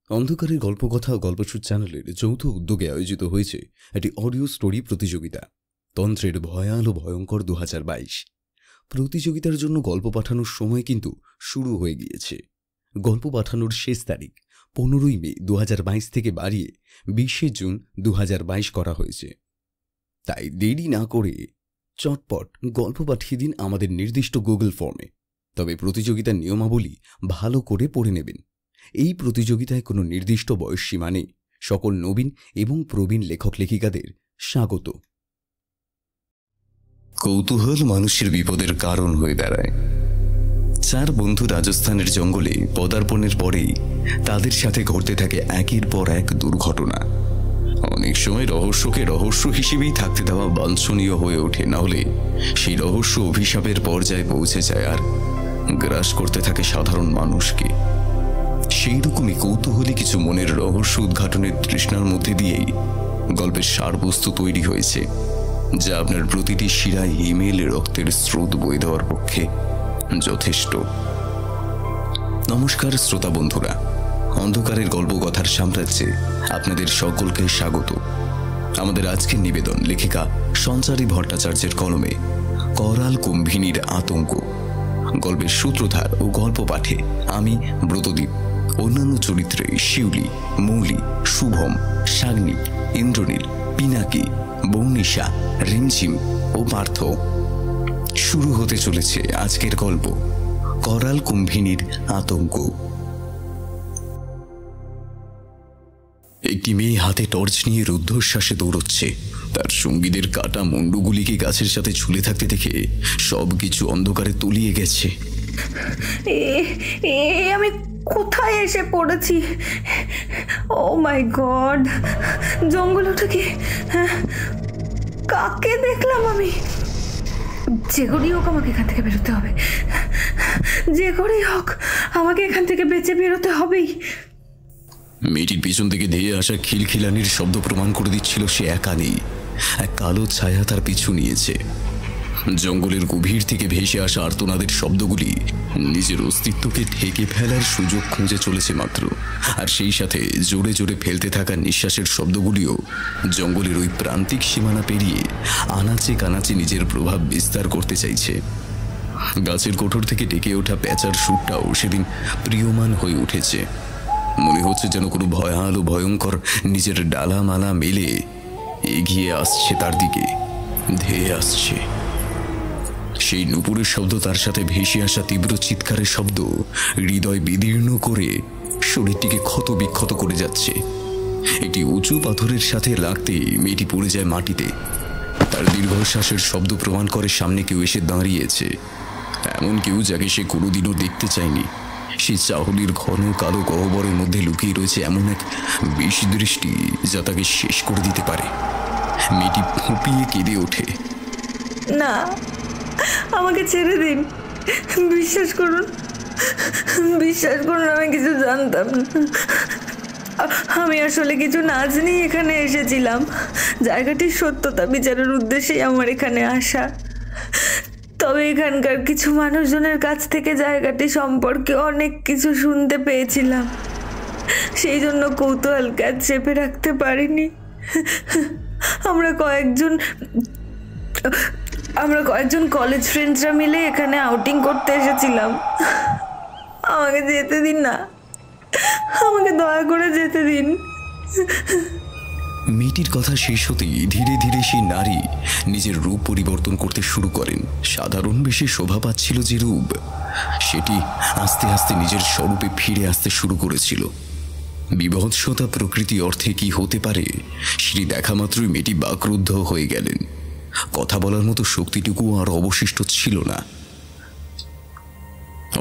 অন্ধকারের গল্পকথা ও গল্পসূর চ্যানেলের যৌথ উদ্যোগে আয়োজিত হয়েছে একটি অডিও স্টোরি প্রতিযোগিতা, তন্ত্রের ভয়াল ও ভয়ঙ্কর 2022। প্রতিযোগিতার জন্য গল্প পাঠানোর সময় কিন্তু শুরু হয়ে গিয়েছে। গল্প পাঠানোর শেষ তারিখ 15ই মে 2022 থেকে বাড়িয়ে 20শে জুন 2022 করা হয়েছে। তাই দেরি না করে চটপট গল্প পাঠিয়ে দিন আমাদের নির্দিষ্ট গুগল ফর্মে। তবে প্রতিযোগিতার নিয়মাবলী ভালো করে পড়ে নেবেন। এই প্রতিযোগিতায় কোনো নির্দিষ্ট বয়সসীমা নেই। সকল নবীন এবং প্রবীণ লেখক লেখিকাদের স্বাগত। কৌতূহল মানুষের বিপদের কারণ হয়ে দাঁড়ায়। 4 বন্ধু রাজস্থানের জঙ্গলে পদার্পণের পরেই তাদের সাথে ঘটতে থাকে একের পর এক দুর্ঘটনা। অনেক সময় রহস্যকে রহস্য হিসেবেই থাকতে দেওয়া বাঞ্ছনীয় হয়ে ওঠে, না হলে সেই রহস্য অভিশাপের পর্যায়ে পৌঁছে যায় আর গ্রাস করতে থাকে সাধারণ মানুষকে। সেই রকমই কৌতূহলী কিছু মনের রহস্য উদ্ঘাটনের তৃষ্ণার মধ্যে দিয়েই গল্পের সারবস্তু তৈরি হয়েছে, যা আপনার প্রতিটি শিরায় হিমেল রক্তের স্রোত বয়ে দেওয়ার পক্ষে যথেষ্ট। নমস্কার শ্রোতা বন্ধুরা, অন্ধকারের গল্পকথার সাম্রাজ্যে আপনাদের সকলকে স্বাগত। আমাদের আজকের নিবেদন লেখিকা সঞ্চারী ভট্টাচার্যের কলমে করাল কুম্ভিনীর আতঙ্ক। গল্পের সূত্রধার ও গল্প পাঠে আমি ব্রতদীপ। অন্যান্য চরিত্রে শিউলি, মৌলি, শুভম, শাগ্নি, ইন্দ্রনীল, পিনাকি, বৌনিশা, রিমঝিম ও পার্থ। শুরু হতে চলেছে আজকের গল্প করাল কুম্ভিনীর আতঙ্ক। একটি মেয়ে হাতে টর্চ নিয়ে রুদ্ধশ্বাসে দৌড়চ্ছে। তার সঙ্গীদের কাটা মুন্ডুগুলিকে গাছের সাথে ঝুলে থাকতে দেখে সবকিছু অন্ধকারে তলিয়ে গেছে। আমি কোথায় এসে পড়েছি? ও মাই গড, জঙ্গল ওটা কি? কাকে দেখলাম আমি? যে করেই হোক আমাকে এখান থেকে বেরোতে হবে, যে করেই হোক আমাকে এখান থেকে বেঁচে বেরোতে হবেই। মেয়েটির পিছন থেকে ধেয়ে আসা খিলখিলানির শব্দ প্রমাণ করে দিচ্ছিল সে একা নেই। এক কালো ছায়া তার পিছু নিয়েছে। জঙ্গলের গভীর থেকে ভেসে আসা আর্তনাদের শব্দগুলি নিজের অস্তিত্বকে ঢেকে ফেলার সুযোগ খুঁজে চলেছে মাত্র। আর সেই সাথে জোরে জোরে ফেলতে থাকা নিঃশ্বাসের শব্দগুলিও জঙ্গলের ওই প্রান্তিক সীমানা পেরিয়ে আনাচে কানাচে নিজের প্রভাব বিস্তার করতে চাইছে। গাছের কোঠর থেকে ডেকে ওঠা প্যাঁচার সুরটাও সেদিন প্রিয়মান হয়ে উঠেছে। মনে হচ্ছে যেন কোনো ভয়াল ও ভয়ঙ্কর নিজের ডালামালা মেলে এগিয়ে আসছে তার দিকে, ধেয়ে আসছে। সেই নুপুরের শব্দ, তার সাথে ভেসে আসা তীব্র চিৎকারের শব্দ হৃদয় বিদীর্ণ করে শরীরটিকে ক্ষত বিক্ষত করে যাচ্ছে। একটি উঁচু পাথরের সাথে লাগতে মেয়েটি পড়ে যায় মাটিতে। তার দীর্ঘশ্বাসের শব্দ প্রমাণ করে সামনে কেউ এসে দাঁড়িয়েছে, এমন কেউ যাকে সে কোনোদিনও দেখতে চায়নি। সেই চাহলির ঘন কালো গহ্বরের মধ্যে লুকিয়ে রয়েছে এমন এক বিষ দৃষ্টি যা তাকে শেষ করে দিতে পারে। মেয়েটি ফুঁপিয়ে কেঁদে ওঠে। না, আমাকে ছেড়ে দিন, বিশ্বাস করুন, বিশ্বাস করুন, আমি কিছু জানতাম না। আমি আসলে কিছু নাচ নিয়ে এখানে এসেছিলাম। জায়গাটির সত্যতা বিচারের উদ্দেশ্যেই আমার এখানে আসা। তবে এখানকার কিছু মানুষজনের কাছ থেকে জায়গাটি সম্পর্কে অনেক কিছু শুনতে পেয়েছিলাম, সেই জন্য কৌতূহলকে আর চেপে রাখতে পারিনি। আমরা কয়েকজন কলেজ ফ্রেন্ডসরা মিলে এখানে আউটিং করতে এসেছিলাম। আমাকে যেতে দিন না, আমাকে দয়া করে যেতে দিন। মেয়েটির কথা শেষ হতেই ধীরে ধীরে সেই নারী নিজের রূপ পরিবর্তন করতে শুরু করেন। সাধারণ বেশি শোভা পাচ্ছিল যে রূপ, সেটি আস্তে আস্তে নিজের স্বরূপে ফিরে আসতে শুরু করেছিল। বিভৎসতা প্রকৃতি অর্থে কি হতে পারে সেটি দেখা মাত্রই মেয়েটি বাকরুদ্ধ হয়ে গেলেন। কথা বলার মতো শক্তিটুকু আর অবশিষ্ট ছিল না।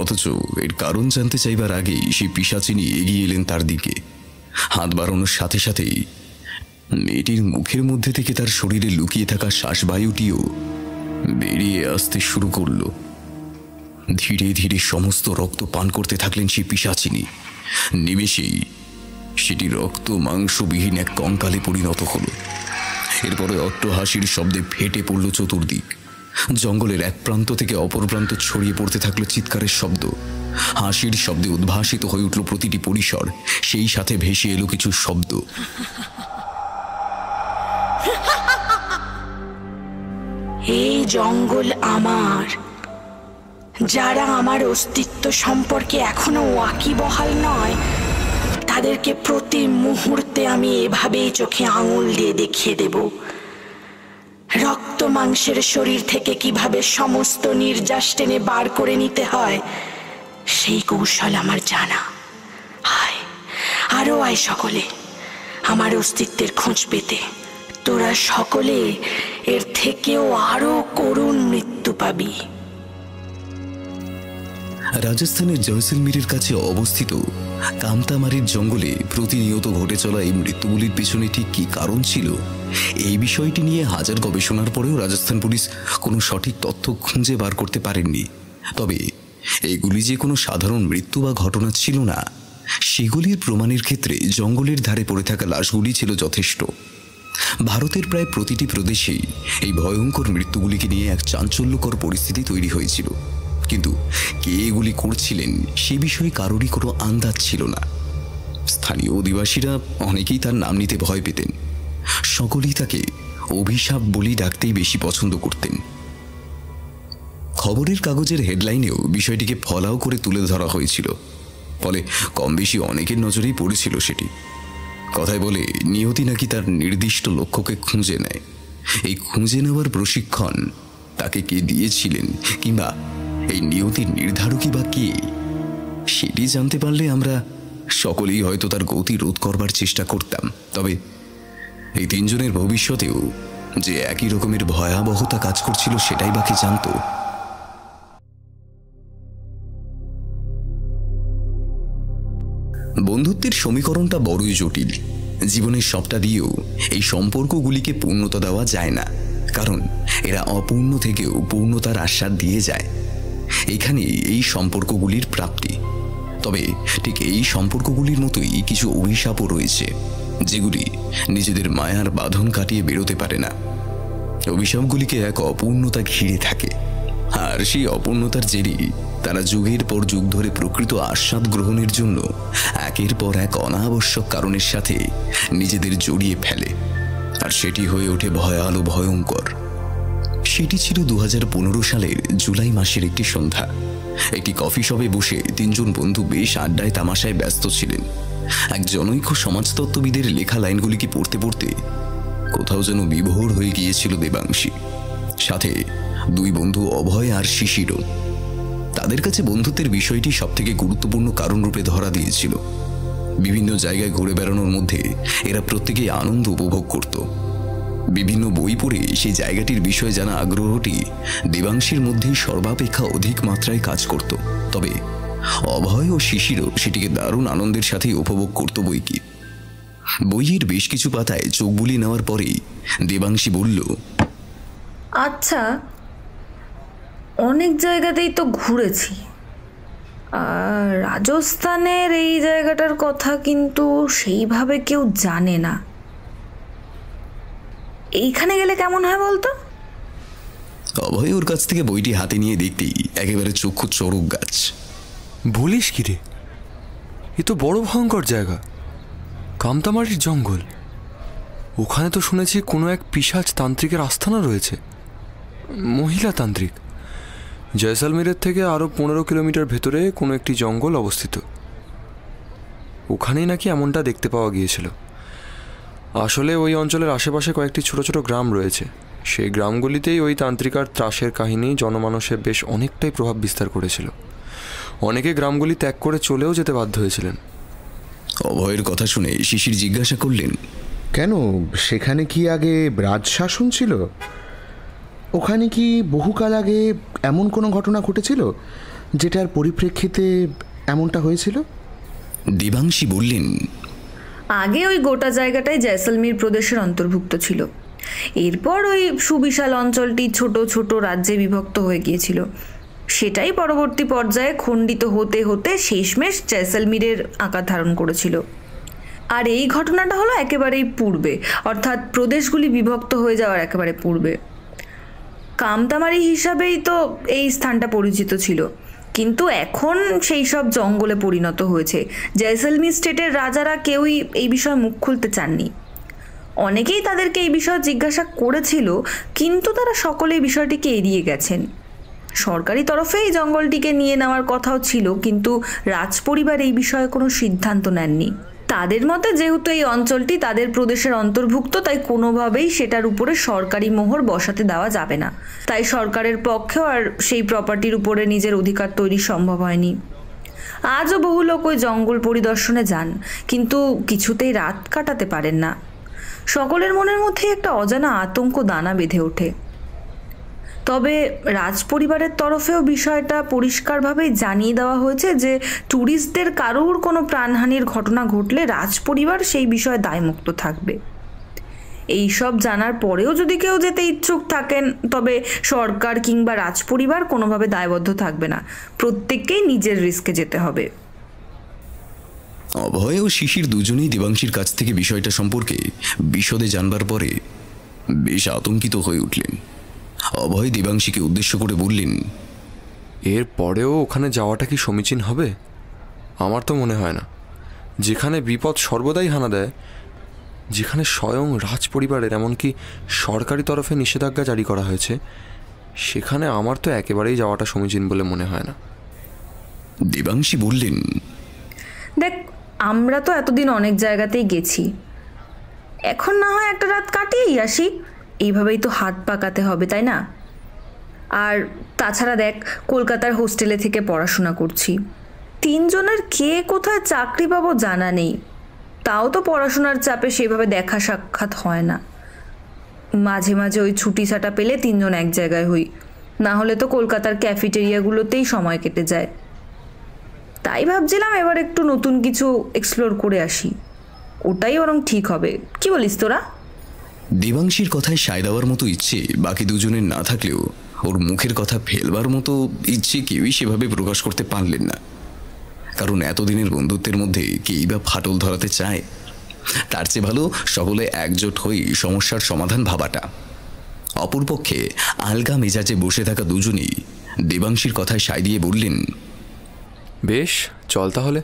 অথচ এর কারণ জানতে চাইবার আগেই সেই পিশাচিনী এগিয়ে এলেন তার দিকে। হাত বাড়ানোর সাথে সাথেই মেয়েটির মুখের মধ্যে থেকে তার শরীরে লুকিয়ে থাকা শ্বাসবায়ুটিও বেরিয়ে আসতে শুরু করল। ধীরে ধীরে সমস্ত রক্ত পান করতে থাকলেন সেই পিশাচিনী। নিমেষেই সেটি রক্ত মাংসবিহীন এক কঙ্কালে পরিণত হলো। এরপরে অট্টহাসির শব্দে ফেটে পড়ল চতুর্দিক। জঙ্গলের এক প্রান্ত থেকে অপর প্রান্ত ছড়িয়ে পড়তে থাকলো চিৎকারের শব্দ। হাসির শব্দে উদ্ভাসিত হয়ে উঠল প্রতিটি পরিসর। সেই সাথে ভেসে এলো কিছু শব্দ। এই জঙ্গল আমার। যারা আমার অস্তিত্ব সম্পর্কে এখনো ওয়াকিবহাল নয়, তাদেরকে প্রতি মুহূর্তে আমি এভাবেই চোখে আঙুল দিয়ে দেখিয়ে দেব রক্ত মাংসের শরীর থেকে কিভাবে সমস্ত নির্যাস টেনে বার করে নিতে হয়। সেই কৌশল আমার জানা। আয়, আরো আয় সকলে আমার অস্তিত্বের খোঁজ পেতে। তোরা সকলে এর থেকেও আরো করুণ মৃত্যু পাবি। রাজস্থানের জয়সলমীরের কাছে অবস্থিত কামতামারির জঙ্গলে প্রতিনিয়ত ঘটে চলা এই মৃত্যুগুলির পেছনে ঠিক কী কারণ ছিল, এই বিষয়টি নিয়ে হাজার গবেষণার পরেও রাজস্থান পুলিশ কোনো সঠিক তথ্য খুঁজে বার করতে পারেননি। তবে এগুলি যে কোনো সাধারণ মৃত্যু বা ঘটনা ছিল না, সেগুলির প্রমাণের ক্ষেত্রে জঙ্গলের ধারে পড়ে থাকা লাশগুলি ছিল যথেষ্ট। ভারতের প্রায় প্রতিটি প্রদেশেই এই ভয়ঙ্কর মৃত্যুগুলিকে নিয়ে এক চাঞ্চল্যকর পরিস্থিতি তৈরি হয়েছিল, কিন্তু কে এগুলি করছিলেন সে বিষয়ে কারোরই কোনো আন্দাজ ছিল না। স্থানীয় অধিবাসীরা অনেকেই তার নাম নিতে ভয় পেতেন। সকলেই তাকে অভিশাপ বলি ডাকতেই বেশি পছন্দ করতেন। খবরের কাগজের হেডলাইনেও বিষয়টিকে ফলাও করে তুলে ধরা হয়েছিল, ফলে কম বেশি অনেকের নজরেই পড়েছিল সেটি। কথায় বলে নিয়তি নাকি তার নির্দিষ্ট লক্ষ্যকে খুঁজে নেয়। এই খুঁজে নেওয়ার প্রশিক্ষণ তাকে কে দিয়েছিলেন, কিংবা এই নিয়তির নির্ধারকই বা কে, সেটি জানতে পারলে আমরা সকলেই হয়তো তার গতি রোধ করবার চেষ্টা করতাম। তবে এই তিনজনের ভবিষ্যতেও যে একই রকমের ভয়াবহতা কাজ করছিল সেটাই বাকি জানত। বন্ধুত্বের সমীকরণটা বড়ই জটিল। জীবনের সবটা দিয়েও এই সম্পর্কগুলিকে পূর্ণতা দেওয়া যায় না, কারণ এরা অপূর্ণ থেকেও পূর্ণতার আশ্বাস দিয়ে যায়। এখানে এই সম্পর্কগুলির প্রাপ্তি। তবে ঠিক এই সম্পর্কগুলির মতোই কিছু অভিশাপও রয়েছে, যেগুলি নিজেদের মায়ার বাঁধন কাটিয়ে বেরোতে পারে না। অভিশাপগুলিকে এক অপূর্ণতা ঘিরে থাকে, আর সেই অপূর্ণতার জেরেই তারা যুগের পর যুগ ধরে প্রকৃত আস্বাদ গ্রহণের জন্য একের পর এক অনাবশ্যক কারণের সাথে নিজেদের জড়িয়ে ফেলে, আর সেটি হয়ে ওঠে ভয়ালো ভয়ঙ্কর। সেটি ছিল 2015 সালের জুলাই মাসের একটি সন্ধ্যা। একটি কফি শপে বসে তিনজন বন্ধু বেশ আড্ডায় তামাশায় ব্যস্ত ছিলেন। এক জনৈক সমাজতত্ত্ববিদের লেখা লাইনগুলিকে পড়তে পড়তে কোথাও যেন বিভোর হয়ে গিয়েছিল দেবাংশী। সাথে দুই বন্ধু অভয় আর শিশিরও। তাদের কাছে বন্ধুত্বের বিষয়টি সবথেকে গুরুত্বপূর্ণ কারণ রূপে ধরা দিয়েছিল। বিভিন্ন জায়গায় ঘুরে বেড়ানোর মধ্যে এরা প্রত্যেকেই আনন্দ উপভোগ করত। বিভিন্ন বই পড়ে সেই জায়গাটির বিষয়ে জানা আগ্রহটি দেবাংশীর মধ্যেই সর্বাপেক্ষা অধিক মাত্রায় কাজ করত। তবে অভয় ও শিশিরও সেটিকে দারুণ আনন্দের সাথেই উপভোগ করত বইকি। বইয়ের বেশ কিছু পাতায় চোখ বুলিয়ে নেওয়ার পরেই দেবাংশী বলল, আচ্ছা, অনেক জায়গাতেই তো ঘুরেছি, আর রাজস্থানের এই জায়গাটার কথা কিন্তু সেইভাবে কেউ জানে না। এইখানে গেলে কেমন হয় বলতো? অভয় ওর কাছ থেকে বইটি হাতে নিয়ে দেখতেই একেবারে চক্ষু চড়ক গাছ। বলিস কি রে, এ তো বড় ভয়ঙ্কর জায়গা, কামতামারির জঙ্গল। ওখানে তো শুনেছি কোনো এক পিশাচ তান্ত্রিকের আস্থানা রয়েছে, মহিলা তান্ত্রিক। জয়সলমীরের থেকে আরও 15 কিলোমিটার ভেতরে কোনো একটি জঙ্গল অবস্থিত। ওখানেই নাকি এমনটা দেখতে পাওয়া গিয়েছিল। আসলে ওই অঞ্চলের আশেপাশে কয়েকটি ছোট ছোট গ্রাম রয়েছে। সেই গ্রামগুলিতেই ওই তান্ত্রিকার ত্রাসের কাহিনী জনমানসে বেশ অনেকটাই প্রভাব বিস্তার করেছিল। অনেকে গ্রামগুলি ত্যাগ করে চলেও যেতে বাধ্য হয়েছিলেন। অভয়ের কথা শুনে শিশির জিজ্ঞাসা করলেন, কেন, সেখানে কি আগে রাজশাসন ছিল? ওখানে কি বহুকাল আগে এমন কোনো ঘটনা ঘটেছিল যেটার পরিপ্রেক্ষিতে এমনটা হয়েছিল? দেবাংশী বললেন, আগে ওই গোটা জায়গাটাই জয়সলমীর প্রদেশের অন্তর্ভুক্ত ছিল। এরপর ওই সুবিশাল অঞ্চলটি ছোট ছোট রাজ্যে বিভক্ত হয়ে গিয়েছিল। সেটাই পরবর্তী পর্যায়ে খণ্ডিত হতে হতে শেষমেশ জয়সলমীরের আকার ধারণ করেছিল। আর এই ঘটনাটা হলো একেবারেই পূর্বে, অর্থাৎ প্রদেশগুলি বিভক্ত হয়ে যাওয়ার একেবারে পূর্বে। কামতামারি হিসাবেই তো এই স্থানটা পরিচিত ছিল, কিন্তু এখন সেই সব জঙ্গলে পরিণত হয়েছে। জয়সলমীর স্টেটের রাজারা কেউই এই বিষয়ে মুখ খুলতে চাননি। অনেকেই তাদেরকে এই বিষয়ে জিজ্ঞাসা করেছিল, কিন্তু তারা সকলেই বিষয়টিকে এড়িয়ে গেছেন। সরকারি তরফে এই জঙ্গলটিকে নিয়ে নেওয়ার কথাও ছিল, কিন্তু রাজপরিবার এই বিষয়ে কোনো সিদ্ধান্ত নেননি। তাদের মতে যেহেতু এই অঞ্চলটি তাদের প্রদেশের অন্তর্ভুক্ত, তাই কোনোভাবেই সেটার উপরে সরকারি মোহর বসাতে দেওয়া যাবে না। তাই সরকারের পক্ষেও আর সেই প্রপার্টির উপরে নিজের অধিকার তৈরি সম্ভব হয়নি। আজও বহু লোক ওই জঙ্গল পরিদর্শনে যান, কিন্তু কিছুতেই রাত কাটাতে পারেন না। সকলের মনের মধ্যে একটা অজানা আতঙ্ক দানা বেঁধে ওঠে। তবে রাজপরিবারের তরফেও বিষয়টা পরিষ্কারভাবেই জানিয়ে দেওয়া হয়েছে যে ট্যুরিস্টদের কারোর কোনো প্রাণহানির ঘটনা ঘটলে রাজপরিবার সেই বিষয়ে দায়মুক্ত থাকবে। এই সব জানার পরেও যদি কেউ যেতে ইচ্ছুক থাকেন, তবে সরকার কিংবা রাজপরিবার কোনোভাবে দায়বদ্ধ থাকবে না। প্রত্যেককেই নিজের রিস্কে যেতে হবে। অভয় ও শিশির দুজনেই দেবাংশীর কাছ থেকে বিষয়টা সম্পর্কে বিশদে জানবার পরে বেশ আতঙ্কিত হয়ে উঠলেন। অভয় দেবাংশীকে উদ্দেশ্য করে বললেন, এর পরেও ওখানে যাওয়াটা কি সমীচীন হবে? আমার তো মনে হয় না। যেখানে বিপদ সর্বদাই হানা দেয়, যেখানে স্বয়ং রাজপরিবারের এমনকি সরকারি তরফে নিষেধাজ্ঞা জারি করা হয়েছে, সেখানে আমার তো একেবারেই যাওয়াটা সমীচীন বলে মনে হয় না। দেবাংশী বললেন, দেখ, আমরা তো এতদিন অনেক জায়গাতেই গেছি, এখন না হয় একটা রাত কাটিয়েই আসি। এইভাবেই তো হাত পাকাতে হবে, তাই না? আর তাছাড়া দেখ, কলকাতার হোস্টেলে থেকে পড়াশোনা করছি। 3 জনের কে কোথায় চাকরি পাবো জানা নেই। তাও তো পড়াশোনার চাপে সেভাবে দেখা সাক্ষাৎ হয় না। মাঝে মাঝে ওই ছুটি ছাটা পেলে 3 জন এক জায়গায় হই, না হলে তো কলকাতার ক্যাফেটেরিয়াগুলোতেই সময় কেটে যায়। তাই ভাবছিলাম এবার একটু নতুন কিছু এক্সপ্লোর করে আসি। ওটাই বরং ঠিক হবে, কি বলিস তোরা? দেবাংশীর কথায় সায় দেওয়ার মতো ইচ্ছে বাকি দুজনের না থাকলেও ওর মুখের কথা ফেলবার মতো ইচ্ছে কেউই সেভাবে প্রকাশ করতে পারলেন না। কারণ এতদিনের বন্ধুত্বের মধ্যে কেই বা ফাটল ধরাতে চায়? তার চেয়ে ভালো সকলে একজোট হয়ে সমস্যার সমাধান ভাবাটা। অপরপক্ষে আলগা মেজাজে বসে থাকা দুজনেই দেবাংশীর কথায় সায় দিয়ে বললেন, বেশ, চল তাহলে।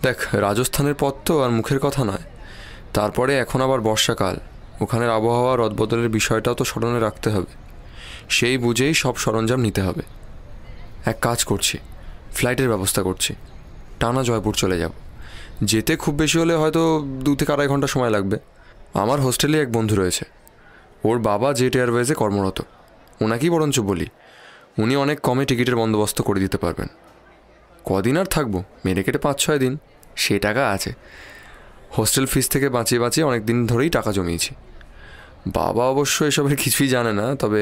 দেখ, রাজস্থানের পথ তো আর মুখের কথা নয়। তারপরে এখন আবার বর্ষাকাল, ওখানের আবহাওয়া রদবদলের বিষয়টাও তো স্মরণে রাখতে হবে। সেই বুঝেই সব সরঞ্জাম নিতে হবে। এক কাজ করছি, ফ্লাইটের ব্যবস্থা করছি। টানা জয়পুর চলে যাব। যেতে খুব বেশি হলে হয়তো 2 থেকে 2.5 ঘন্টা সময় লাগবে। আমার হোস্টেলে এক বন্ধু রয়েছে, ওর বাবা জেট এয়ারওয়েজে কর্মরত। ওনাকেই বরঞ্চ বলি, উনি অনেক কমে টিকিটের বন্দোবস্ত করে দিতে পারবেন। কদিন আর থাকবো, মেরে কেটে 5-6 দিন, সে টাকা আছে। হোস্টেল ফিস থেকে বাঁচিয়ে বাঁচিয়ে অনেক দিন ধরেই টাকা জমিয়েছি। বাবা অবশ্য এসবের কিছুই জানে না, তবে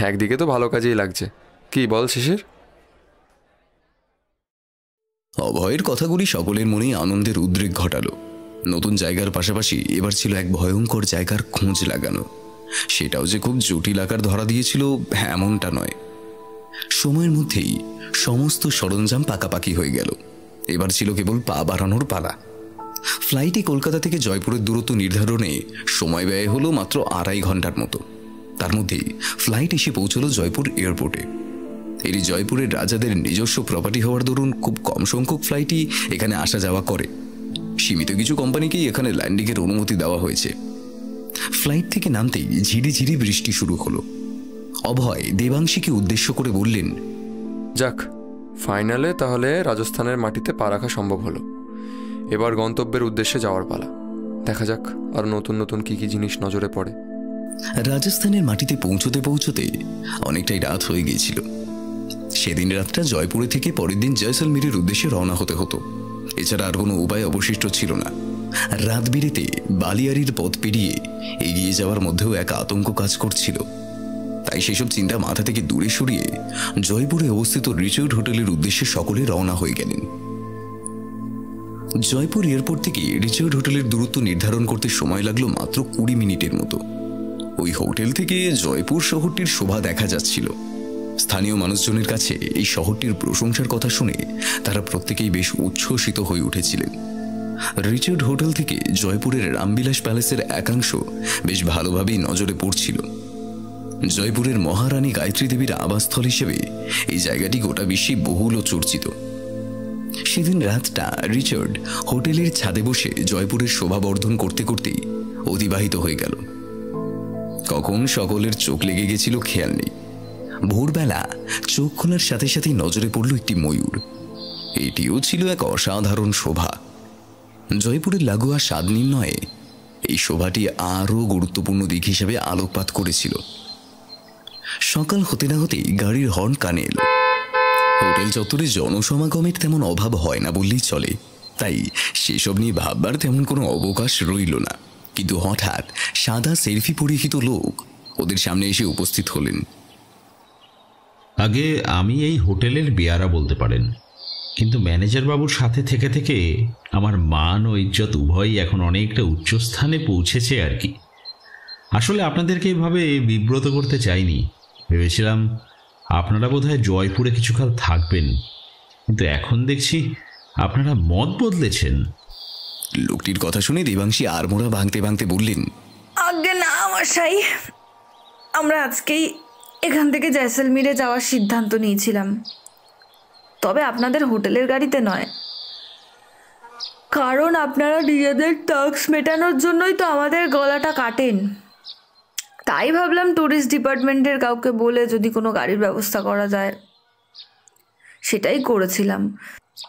একদিকে তো ভালো কাজেই লাগছে। কি বল শিশির? অভয়ের কথাগুলি সকলের মনেই আনন্দের উদ্রেক ঘটালো। নতুন জায়গার পাশাপাশি এবার ছিল এক ভয়ঙ্কর জায়গার খোঁজ লাগানো। সেটাও যে খুব জটিল আকার ধরা দিয়েছিল এমনটা নয়। সময়ের মধ্যেই সমস্ত সরঞ্জাম পাকাপাকি হয়ে গেল। এবার ছিল কেবল পা বাড়ানোর পালা। ফ্লাইটে কলকাতা থেকে জয়পুরের দূরত্ব নির্ধারণে সময় ব্যয় হলো মাত্র 2.5 ঘন্টার মতো। তার মধ্যেই ফ্লাইট এসে পৌঁছল জয়পুর এয়ারপোর্টে। এটি জয়পুরের রাজাদের নিজস্ব প্রপার্টি হওয়ার দরুন খুব কম সংখ্যক ফ্লাইটই এখানে আসা যাওয়া করে। সীমিত কিছু কোম্পানিকেই এখানে ল্যান্ডিংয়ের অনুমতি দেওয়া হয়েছে। ফ্লাইট থেকে নামতেই ঝিরিঝিরি বৃষ্টি শুরু হলো। অভয় দেবাংশীকে উদ্দেশ্য করে বললেন, যাক, ফাইনালে তাহলে রাজস্থানের মাটিতে পা রাখা সম্ভব হলো। এবার গন্তব্যের উদ্দেশ্যে যাওয়ার পালা। দেখা যাক আর নতুন নতুন কি কি জিনিস নজরে পড়ে। রাজস্থানের মাটিতে পৌঁছতে পৌঁছতে অনেকটাই রাত হয়ে গিয়েছিল। সেদিন রাতটা জয়পুরে থেকে পরের দিন জয়সলমীরের উদ্দেশ্যে রওনা হতে হতো। এছাড়া আর কোনো উপায় অবশিষ্ট ছিল না। রাত বিরেতে বালিয়াড়ির পথ পেরিয়ে এগিয়ে যাওয়ার মধ্যেও এক আতঙ্ক কাজ করছিল। তাই সেসব চিন্তা মাথা থেকে দূরে সরিয়ে জয়পুরে অবস্থিত রিচার্ড হোটেলের উদ্দেশ্যে সকলে রওনা হয়ে গেলেন। জয়পুর এয়ারপোর্ট থেকে রিচার্ড হোটেলের দূরত্ব নির্ধারণ করতে সময় লাগলো মাত্র 20 মিনিটের মতো। ওই হোটেল থেকে জয়পুর শহরটির শোভা দেখা যাচ্ছিল। স্থানীয় মানুষজনের কাছে এই শহরটির প্রশংসার কথা শুনে তারা প্রত্যেকেই বেশ উচ্ছ্বসিত হয়ে উঠেছিলেন। রিচার্ড হোটেল থেকে জয়পুরের রামবিলাস প্যালেসের একাংশ বেশ ভালোভাবেই নজরে পড়ছিল। জয়পুরের মহারানী গায়ত্রী দেবীর আবাসস্থল হিসেবে এই জায়গাটি গোটা বিশ্বে বহুল ও চর্চিত। সেদিন রাতটা রিচার্ড হোটেলের ছাদে বসে জয়পুরের শোভাবর্ধন করতে করতেই অতিবাহিত হয়ে গেল। কখন সকলের চোখ লেগে গেছিল খেয়াল নেই। ভোরবেলা চোখ খোলার সাথে সাথেই নজরে পড়ল একটি ময়ূর। এটিও ছিল এক অসাধারণ শোভা। জয়পুরের লাগোয়া স্বাদ নির্ণয়ে এই শোভাটি আরও গুরুত্বপূর্ণ দিক হিসেবে আলোকপাত করেছিল। সকাল হতে না হতেই গাড়ির হর্ন কানে এলো। হোটেল চত্বরে জনসমাগমের তেমন অভাব হয় না বললেই চলে, তাই সেসব নিয়ে ভাববার তেমন কোনো অবকাশ রইল না। কিন্তু হঠাৎ সাদা সেলফি পরিহিত লোক ওদের সামনে এসে উপস্থিত হলেন। আগে আমি এই হোটেলের বেয়ারা বলতে পারেন, কিন্তু ম্যানেজার বাবুর সাথে থেকে থেকে আমার মান ও ইজ্জত উভয়ই এখন অনেকটা উচ্চস্থানে পৌঁছেছে আর কি। আসলে আপনাদেরকে এভাবে বিব্রত করতে চাইনি, ভেবেছিলাম আপনারা বোধহয় জয়পুরে কিছুকাল থাকবেন, কিন্তু এখন দেখছি আপনারা মত বদলেছেন। লোকটির কথা শুনে দেবাংশী আড়মোড়া ভাঙতে ভাঙতে বললেন, আগে না মশাই, আমরা আজকেই এখান থেকে জয়সলমীরে যাওয়ার সিদ্ধান্ত নিয়েছিলাম, তবে আপনাদের হোটেলের গাড়িতে নয়। কারণ আপনারা নিজেদের টাস্ক মেটানোর জন্যই তো আমাদের গলাটা কাটেন। তাই ভাবলাম ট্যুরিস্ট ডিপার্টমেন্টের কাউকে বলে যদি কোনো গাড়ির ব্যবস্থা করা যায়, সেটাই করেছিলাম।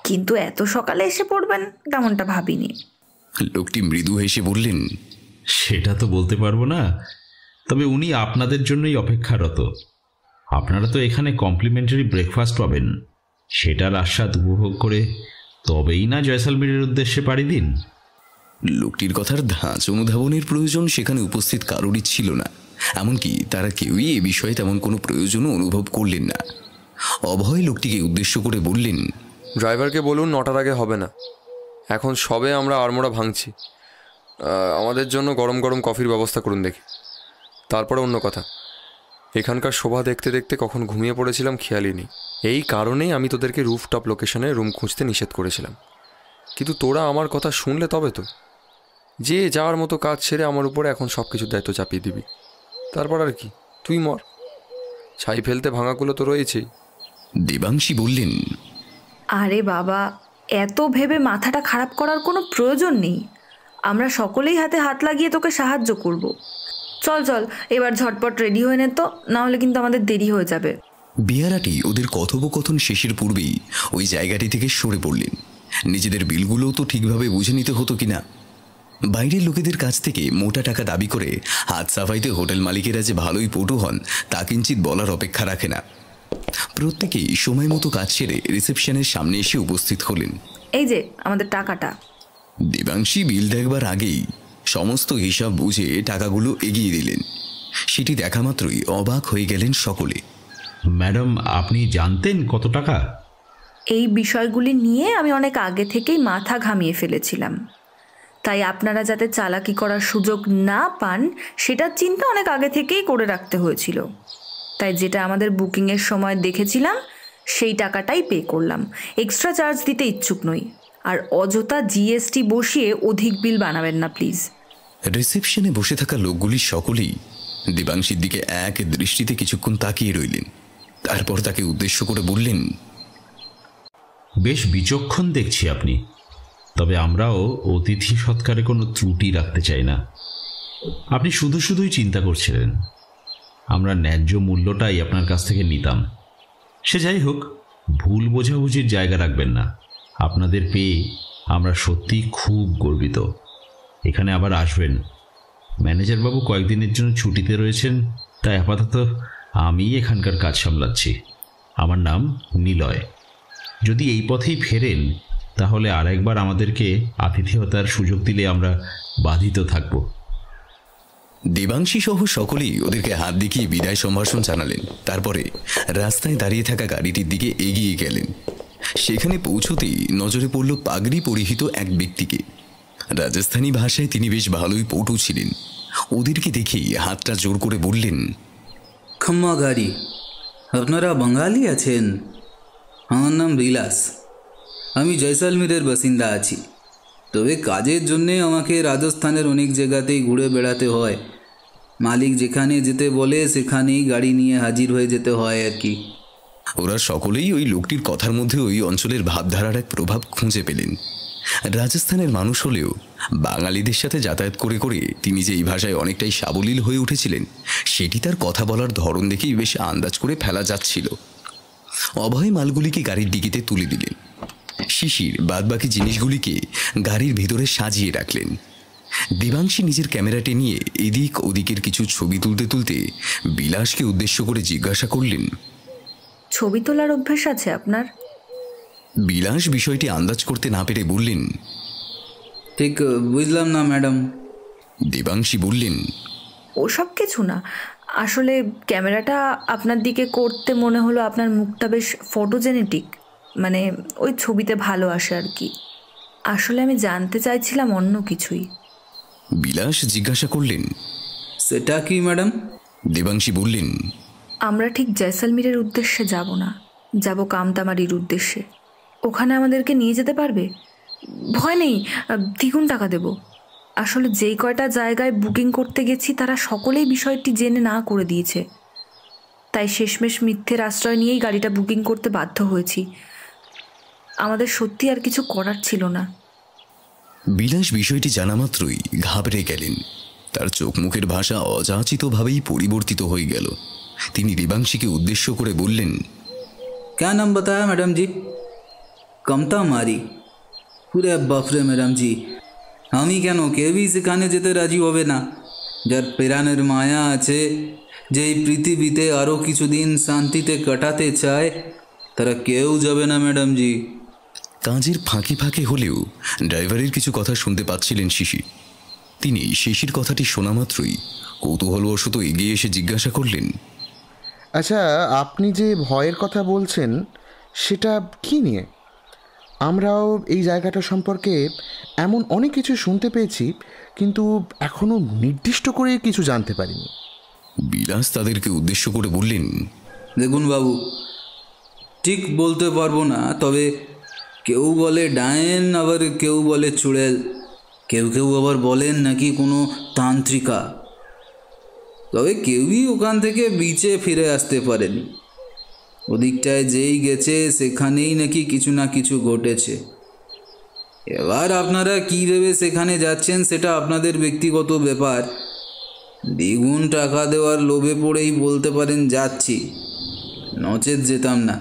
কিন্তু এত সকালে এসে পড়বেন তেমনটা ভাবিনি। লোকটি মৃদু হেসে বললেন, সেটা তো বলতে পারবো না, তবে উনি আপনাদের জন্যই অপেক্ষারত। আপনারা তো এখানে কমপ্লিমেন্টারি ব্রেকফাস্ট পাবেন, সেটার আস্বাদ উপভোগ করে তবেই না জয়সলমীরের উদ্দেশ্যে পাড়ি দিন। লোকটির কথার ধাঁচ অনুধাবনের প্রয়োজন সেখানে উপস্থিত কারোরই ছিল না। এমনকি তারা কেউই এ বিষয়ে তেমন কোনো প্রয়োজনও অনুভব করলেন না। অভয় লোকটিকে উদ্দেশ্য করে বললেন, ড্রাইভারকে বলুন 9টার আগে হবে না। এখন সবে আমরা আড়মোড়া ভাঙছি। আমাদের জন্য গরম গরম কফির ব্যবস্থা করুন দেখি। তারপরে অন্য কথা, এখানকার শোভা দেখতে দেখতে কখন ঘুমিয়ে পড়েছিলাম খেয়ালই নেই। এই কারণেই আমি তোদেরকে রুফটপ লোকেশনে রুম খুঁজতে নিষেধ করেছিলাম। কিন্তু তোরা আমার কথা শুনলে তবে তো। যে যাওয়ার মতো কাজ ছেড়ে আমার উপরে এখন সব কিছুর দায়িত্ব চাপিয়ে দিবি। তারপর আর কি, তুই মর। ছাই ফেলতে ভাঙাগুলো তো রয়েছেই। দেবাংশী বললেন, আরে বাবা, এত ভেবে মাথাটা খারাপ করার কোনো প্রয়োজন নেই। আমরা সকলেই হাতে হাত লাগিয়ে তোকে সাহায্য করব। চল চল, এবার ঝটপট রেডি হয়ে নে তো, না হলে কিন্তু আমাদের দেরি হয়ে যাবে। বেয়ারাটি ওদের কথোপকথন শেষের পূর্বেই ওই জায়গাটি থেকে সরে পড়লেন। নিজেদের বিলগুলোও তো ঠিকভাবে বুঝে নিতে হতো কিনা। বাইরের লোকেদের কাছ থেকে মোটা টাকা দাবি করে হাত সাফাইতে হোটেল মালিকেরা যে ভালোই পটু হন তা কিঞ্চিত বলার অপেক্ষা রাখে না। প্রত্যেকেই সময় মতো কাজ সেরে রিসেপশনের সামনে এসে উপস্থিত হলেন। এই যে আমাদের টাকাটা। দেবাংশী বিল দেখবার আগেই সমস্ত হিসাব বুঝে টাকাগুলো এগিয়ে দিলেন। সেটি দেখা মাত্রই অবাক হয়ে গেলেন সকলে। ম্যাডাম, আপনি জানতেন কত টাকা? এই বিষয়গুলি নিয়ে আমি অনেক আগে থেকেই মাথা ঘামিয়ে ফেলেছিলাম, তাই আপনারা যাতে চালাকি করার সুযোগ না পান সেটার চিন্তা অনেক আগে থেকেই করে রাখতে হয়েছিল। তাই যেটা আমাদের বুকিংয়ের সময় দেখেছিলাম সেই টাকাটাই পে করলাম। এক্সট্রা চার্জ দিতে ইচ্ছুক নই, আর অযথা জিএসটি বসিয়ে অধিক বিল বানাবেন না প্লিজ। রিসেপশনে বসে থাকা লোকগুলি সকলেই দেবাংশীর দিকে এক দৃষ্টিতে কিছুক্ষণ তাকিয়ে রইলেন। তারপর তাকে উদ্দেশ্য করে বললেন, বেশ বিচক্ষণ দেখছি আপনি, তবে আমরাও অতিথি সৎকারে কোনো ত্রুটি রাখতে চাই না। আপনি শুধু শুধুই চিন্তা করছিলেন। আমরা ন্যায্য মূল্যটাই আপনার কাছ থেকে নিতাম। সে যাই হোক, ভুল বোঝাবুঝির জায়গা রাখবেন না। আপনাদের পেয়ে আমরা সত্যি খুব গর্বিত। এখানে আবার আসবেন। ম্যানেজারবাবু কয়েকদিনের জন্য ছুটিতে রয়েছেন, তাই আপাতত আমি এখানকার কাজ সামলাচ্ছি। আমার নাম নিলয়। যদি এই পথেই ফেরেন তাহলে আরেকবার আমাদেরকে আতিথেয়তার সুযোগ দিলে আমরা বাধিত থাকব। দেবাংশী সহ সকলেই ওদেরকে হাত দেখিয়ে বিদায় সম্ভাষণ জানালেন। তারপরে রাস্তায় দাঁড়িয়ে থাকা গাড়িটির দিকে এগিয়ে গেলেন। সেখানে পৌঁছতেই নজরে পড়ল পাগড়ি পরিহিত এক ব্যক্তিকে। রাজস্থানী ভাষায় তিনি বেশ ভালোই পটু ছিলেন। ওদেরকে দেখেই হাতটা জোর করে বললেন, ক্ষমা গাড়ি, আপনারা বাঙালি আছেন? আমার নাম বিলাস, আমি জয়সালমীরের বাসিন্দা আছি। তবে কাজের জন্যে আমাকে রাজস্থানের অনেক জায়গাতেই ঘুরে বেড়াতে হয়। মালিক যেখানে যেতে বলে সেখানেই গাড়ি নিয়ে হাজির হয়ে যেতে হয় আর কি। ওরা সকলেই ওই লোকটির কথার মধ্যে ওই অঞ্চলের ভাবধারার এক প্রভাব খুঁজে পেলেন। রাজস্থানের মানুষ হলেও বাঙালিদের সাথে যাতায়াত করে করে তিনি যে এই ভাষায় অনেকটাই সাবলীল হয়ে উঠেছিলেন সেটি তার কথা বলার ধরন দেখেই বেশ আন্দাজ করে ফেলা যাচ্ছিল। অভয় মালগুলিকে গাড়ির ডিকিতে তুলে দিলেন। শিশির বাদবাকি জিনিসগুলিকে গাড়ির ভিতরে সাজিয়ে রাখলেন। দেবাংশী নিজের ক্যামেরাটি নিয়ে এদিক ওদিকের কিছু ছবি তুলতে তুলতে বিলাসকে উদ্দেশ্য করে জিজ্ঞাসা করলেন, ছবি তোলার অভ্যাস আছে আপনার? বিলাস বিষয়টি আন্দাজ করতে না পেরে বললেন, ঠিক বুঝলাম না ম্যাডাম। দেবাংশী বললেন, ওসব কিছু না, আসলে ক্যামেরাটা আপনার দিকে করতে মনে হলো আপনার মুখটা বেশ ফটোজেনেটিক, মানে ওই ছবিতে ভালো আসে আর কি। আসলে আমি জানতে চাইছিলাম অন্য কিছুই। বিলাস জিজ্ঞাসা করলেন, সেটা কি ম্যাডাম? দেবাংশী বললেন, আমরা ঠিক জয়সালমীরের উদ্দেশ্যে যাব না, যাব কামতামারির উদ্দেশ্যে। ওখানে আমাদেরকে নিয়ে যেতে পারবে? ভয় নেই, দ্বিগুণ টাকা দেব। আসলে যেই কয়টা জায়গায় বুকিং করতে গেছি তারা সকলেই বিষয়টি জেনে না করে দিয়েছে, তাই শেষমেশ মিথ্যের আশ্রয় নিয়েই গাড়িটা বুকিং করতে বাধ্য হয়েছি। আমাদের সত্যি আর কিছু করার ছিল না। বিলাস বিষয়টি জানা মাত্রই ঘাবড়ে গেলেন। তার চোখ মুখের ভাষা অযাচিতভাবেই পরিবর্তিত হয়ে গেল। তিনি দেবাংশীকে উদ্দেশ্য করে বললেন, क्या नाम बताया मैडम जी? কামতামারি? পুরে বাপরে ম্যাডাম জি, আমি কেন, কেউই সেখানে যেতে রাজি হবে না। যার প্রাণের মায়া আছে, যে এই পৃথিবীতে আরও কিছুদিন শান্তিতে কাটাতে চায়, তারা কেউ যাবে না ম্যাডাম জি। কাজের ফাঁকে ফাঁকে হলেও ড্রাইভারের কিছু কথা শুনতে পাচ্ছিলেন শিশির। তিনি শিশির কথাটি শোনা মাত্রই কৌতূহলবশত এগিয়ে এসে জিজ্ঞাসা করলেন, আচ্ছা, আপনি যে ভয়ের কথা বলছেন সেটা কি নিয়ে? আমরাও এই জায়গাটা সম্পর্কে এমন অনেক কিছু শুনতে পেয়েছি, কিন্তু এখনও নির্দিষ্ট করে কিছু জানতে পারিনি। বিলাস তাদেরকে উদ্দেশ্য করে বললেন, দেখুন বাবু, ঠিক বলতে পারবো না, তবে কেউ বলে ডায়েন, আবার কেউ বলে চুড়েল, কেউ কেউ আবার বলেন নাকি কোনো তান্ত্রিকা। তবে কেউই ওখান থেকে বিচে ফিরে আসতে পারেনি। ওদিকটায় যেই গেছে সেখানেই নাকি কিছু না কিছু ঘটেছে। এবার আপনারা কী ভেবে সেখানে যাচ্ছেন সেটা আপনাদের ব্যক্তিগত ব্যাপার। দ্বিগুণ টাকা দেওয়ার লোভে পড়েই বলতে পারেন যাচ্ছি, নচেত যেতাম না।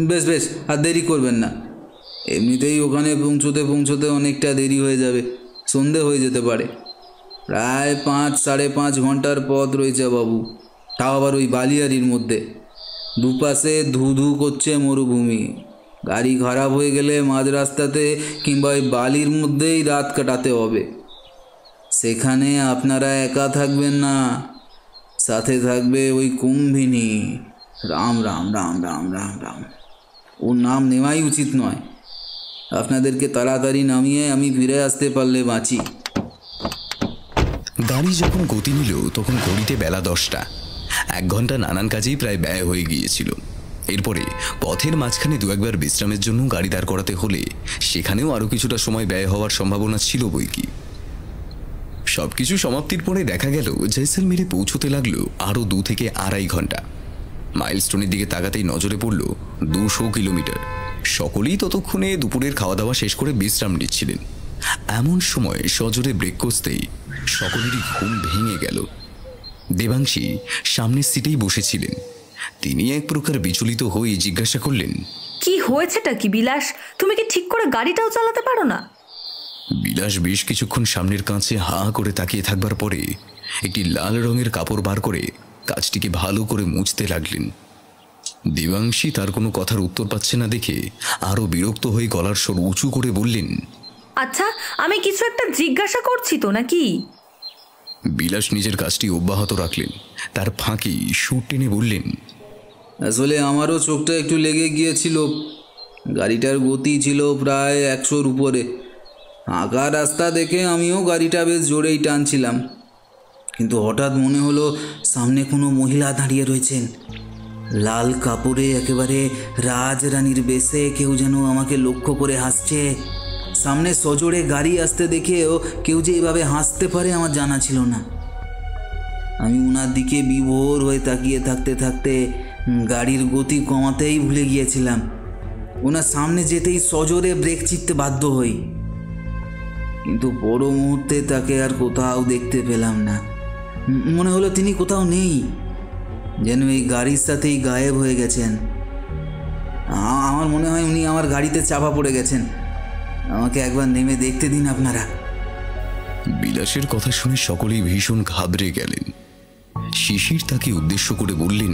বেশ বেশ, আর দেরি করবেন না। এমনিতেই ওখানে পৌঁছতে অনেকটা দেরি হয়ে যাবে, সন্ধে হয়ে যেতে পারে। প্রায় 5-5.5 ঘন্টার পথ রয়েছে বাবু, তাও আবার ওই বালিয়ারির মধ্যে। দুপাশে ধু ধু করছে মরুভূমি। গাড়ি খারাপ হয়ে গেলে মাঝ রাস্তাতে কিংবা ওই বালির মধ্যেই রাত কাটাতে হবে। সেখানে আপনারা একা থাকবেন না, সাথে থাকবে ওই কুম্ভিনী। রাম রাম রাম রাম রাম রাম, ওর নাম নেওয়াই উচিত নয়। আপনাদেরকে তাড়াতাড়ি নামিয়ে আমি ফিরে আসতে পারলে বাঁচি। গাড়ি যখন গতি নিল তখন ঘড়িতে বেলা 10টা। 1 ঘন্টা নানান কাজেই প্রায় ব্যয় হয়ে গিয়েছিল। এরপরে পথের মাঝখানে দু একবার বিশ্রামের জন্য গাড়ি দাঁড় করাতে হলে সেখানেও আরও কিছুটা সময় ব্যয় হওয়ার সম্ভাবনা ছিল বই কি। সবকিছু সমাপ্তির পরে দেখা গেল জয়সালমীরে পৌঁছতে লাগলো আরও 2 থেকে 2.5 ঘন্টা। মাইলস্টোনের দিকে তাকাতেই নজরে পড়ল 200 কিলোমিটার। সকলেই ততক্ষণে দুপুরের খাওয়া দাওয়া শেষ করে বিশ্রাম নিচ্ছিলেন। এমন সময় সজোরে ব্রেক কষতেই সকলেরই ঘুম ভেঙে গেল। দেবাংশী সামনের সিটেই বসেছিলেন। তিনি এক প্রকার বিচলিত হয়ে জিজ্ঞাসা করলেন, কি হয়েছেটা কি বিলাস? তুমি কি ঠিক করে গাড়িটাও চালাতে পারো না? বিলাস বেশ কিছুক্ষণ সামনের কাঁচে হা করে তাকিয়ে থাকবার পরে একটি লাল রঙের কাপড় বার করে কাজটিকে ভালো করে মুছতে লাগলেন। দেবাংশী তার কোনো কথার উত্তর পাচ্ছে না দেখে আরো বিরক্ত হয়ে গলার স্বর উঁচু করে বললেন, আচ্ছা, আমি কিছু একটা জিজ্ঞাসা করছি তো নাকি? বিলাস নিজের কাজটি অব্যাহত রাখলেন। তার ফাঁকি সুর টেনে বললেন, আসলে আমারও চোখটা একটু লেগে গিয়েছিল। গাড়িটার গতি ছিল প্রায় 100-র উপরে। আঁকা রাস্তা দেখে আমিও গাড়িটা বেশ জোরেই টানছিলাম, কিন্তু হঠাৎ মনে হলো সামনে কোনো মহিলা দাঁড়িয়ে রয়েছেন। লাল কাপড়ে একেবারে রাজরানীর বেশে কেউ যেন আমাকে লক্ষ্য করে হাসছে। সামনে সজোরে গাড়ি আসতে দেখেও কেউ যে এভাবে হাসতে পারে আমার জানা ছিল না। আমি ওনার দিকে বিভোর হয়ে তাকিয়ে থাকতে থাকতে গাড়ির গতি কমাতেই ভুলে গিয়েছিলাম। ওনার সামনে যেতেই সজোরে ব্রেক চিপতে বাধ্য হই, কিন্তু বড় মুহূর্তে তাকে আর কোথাও দেখতে পেলাম না। মনে হলো তিনি কোথাও নেই, যেন এই গাড়ির সাথেই গায়েব হয়ে গেছেন। আমার মনে হয় উনি আমার গাড়িতে চাপা পড়ে গেছেন। আমাকে একবার নেমে দেখতে দিন আপনারা। বিলাসের কথা শুনে সকলেই ভীষণ ঘাবড়ে গেলেন। শিশির তাকে উদ্দেশ্য করে বললেন,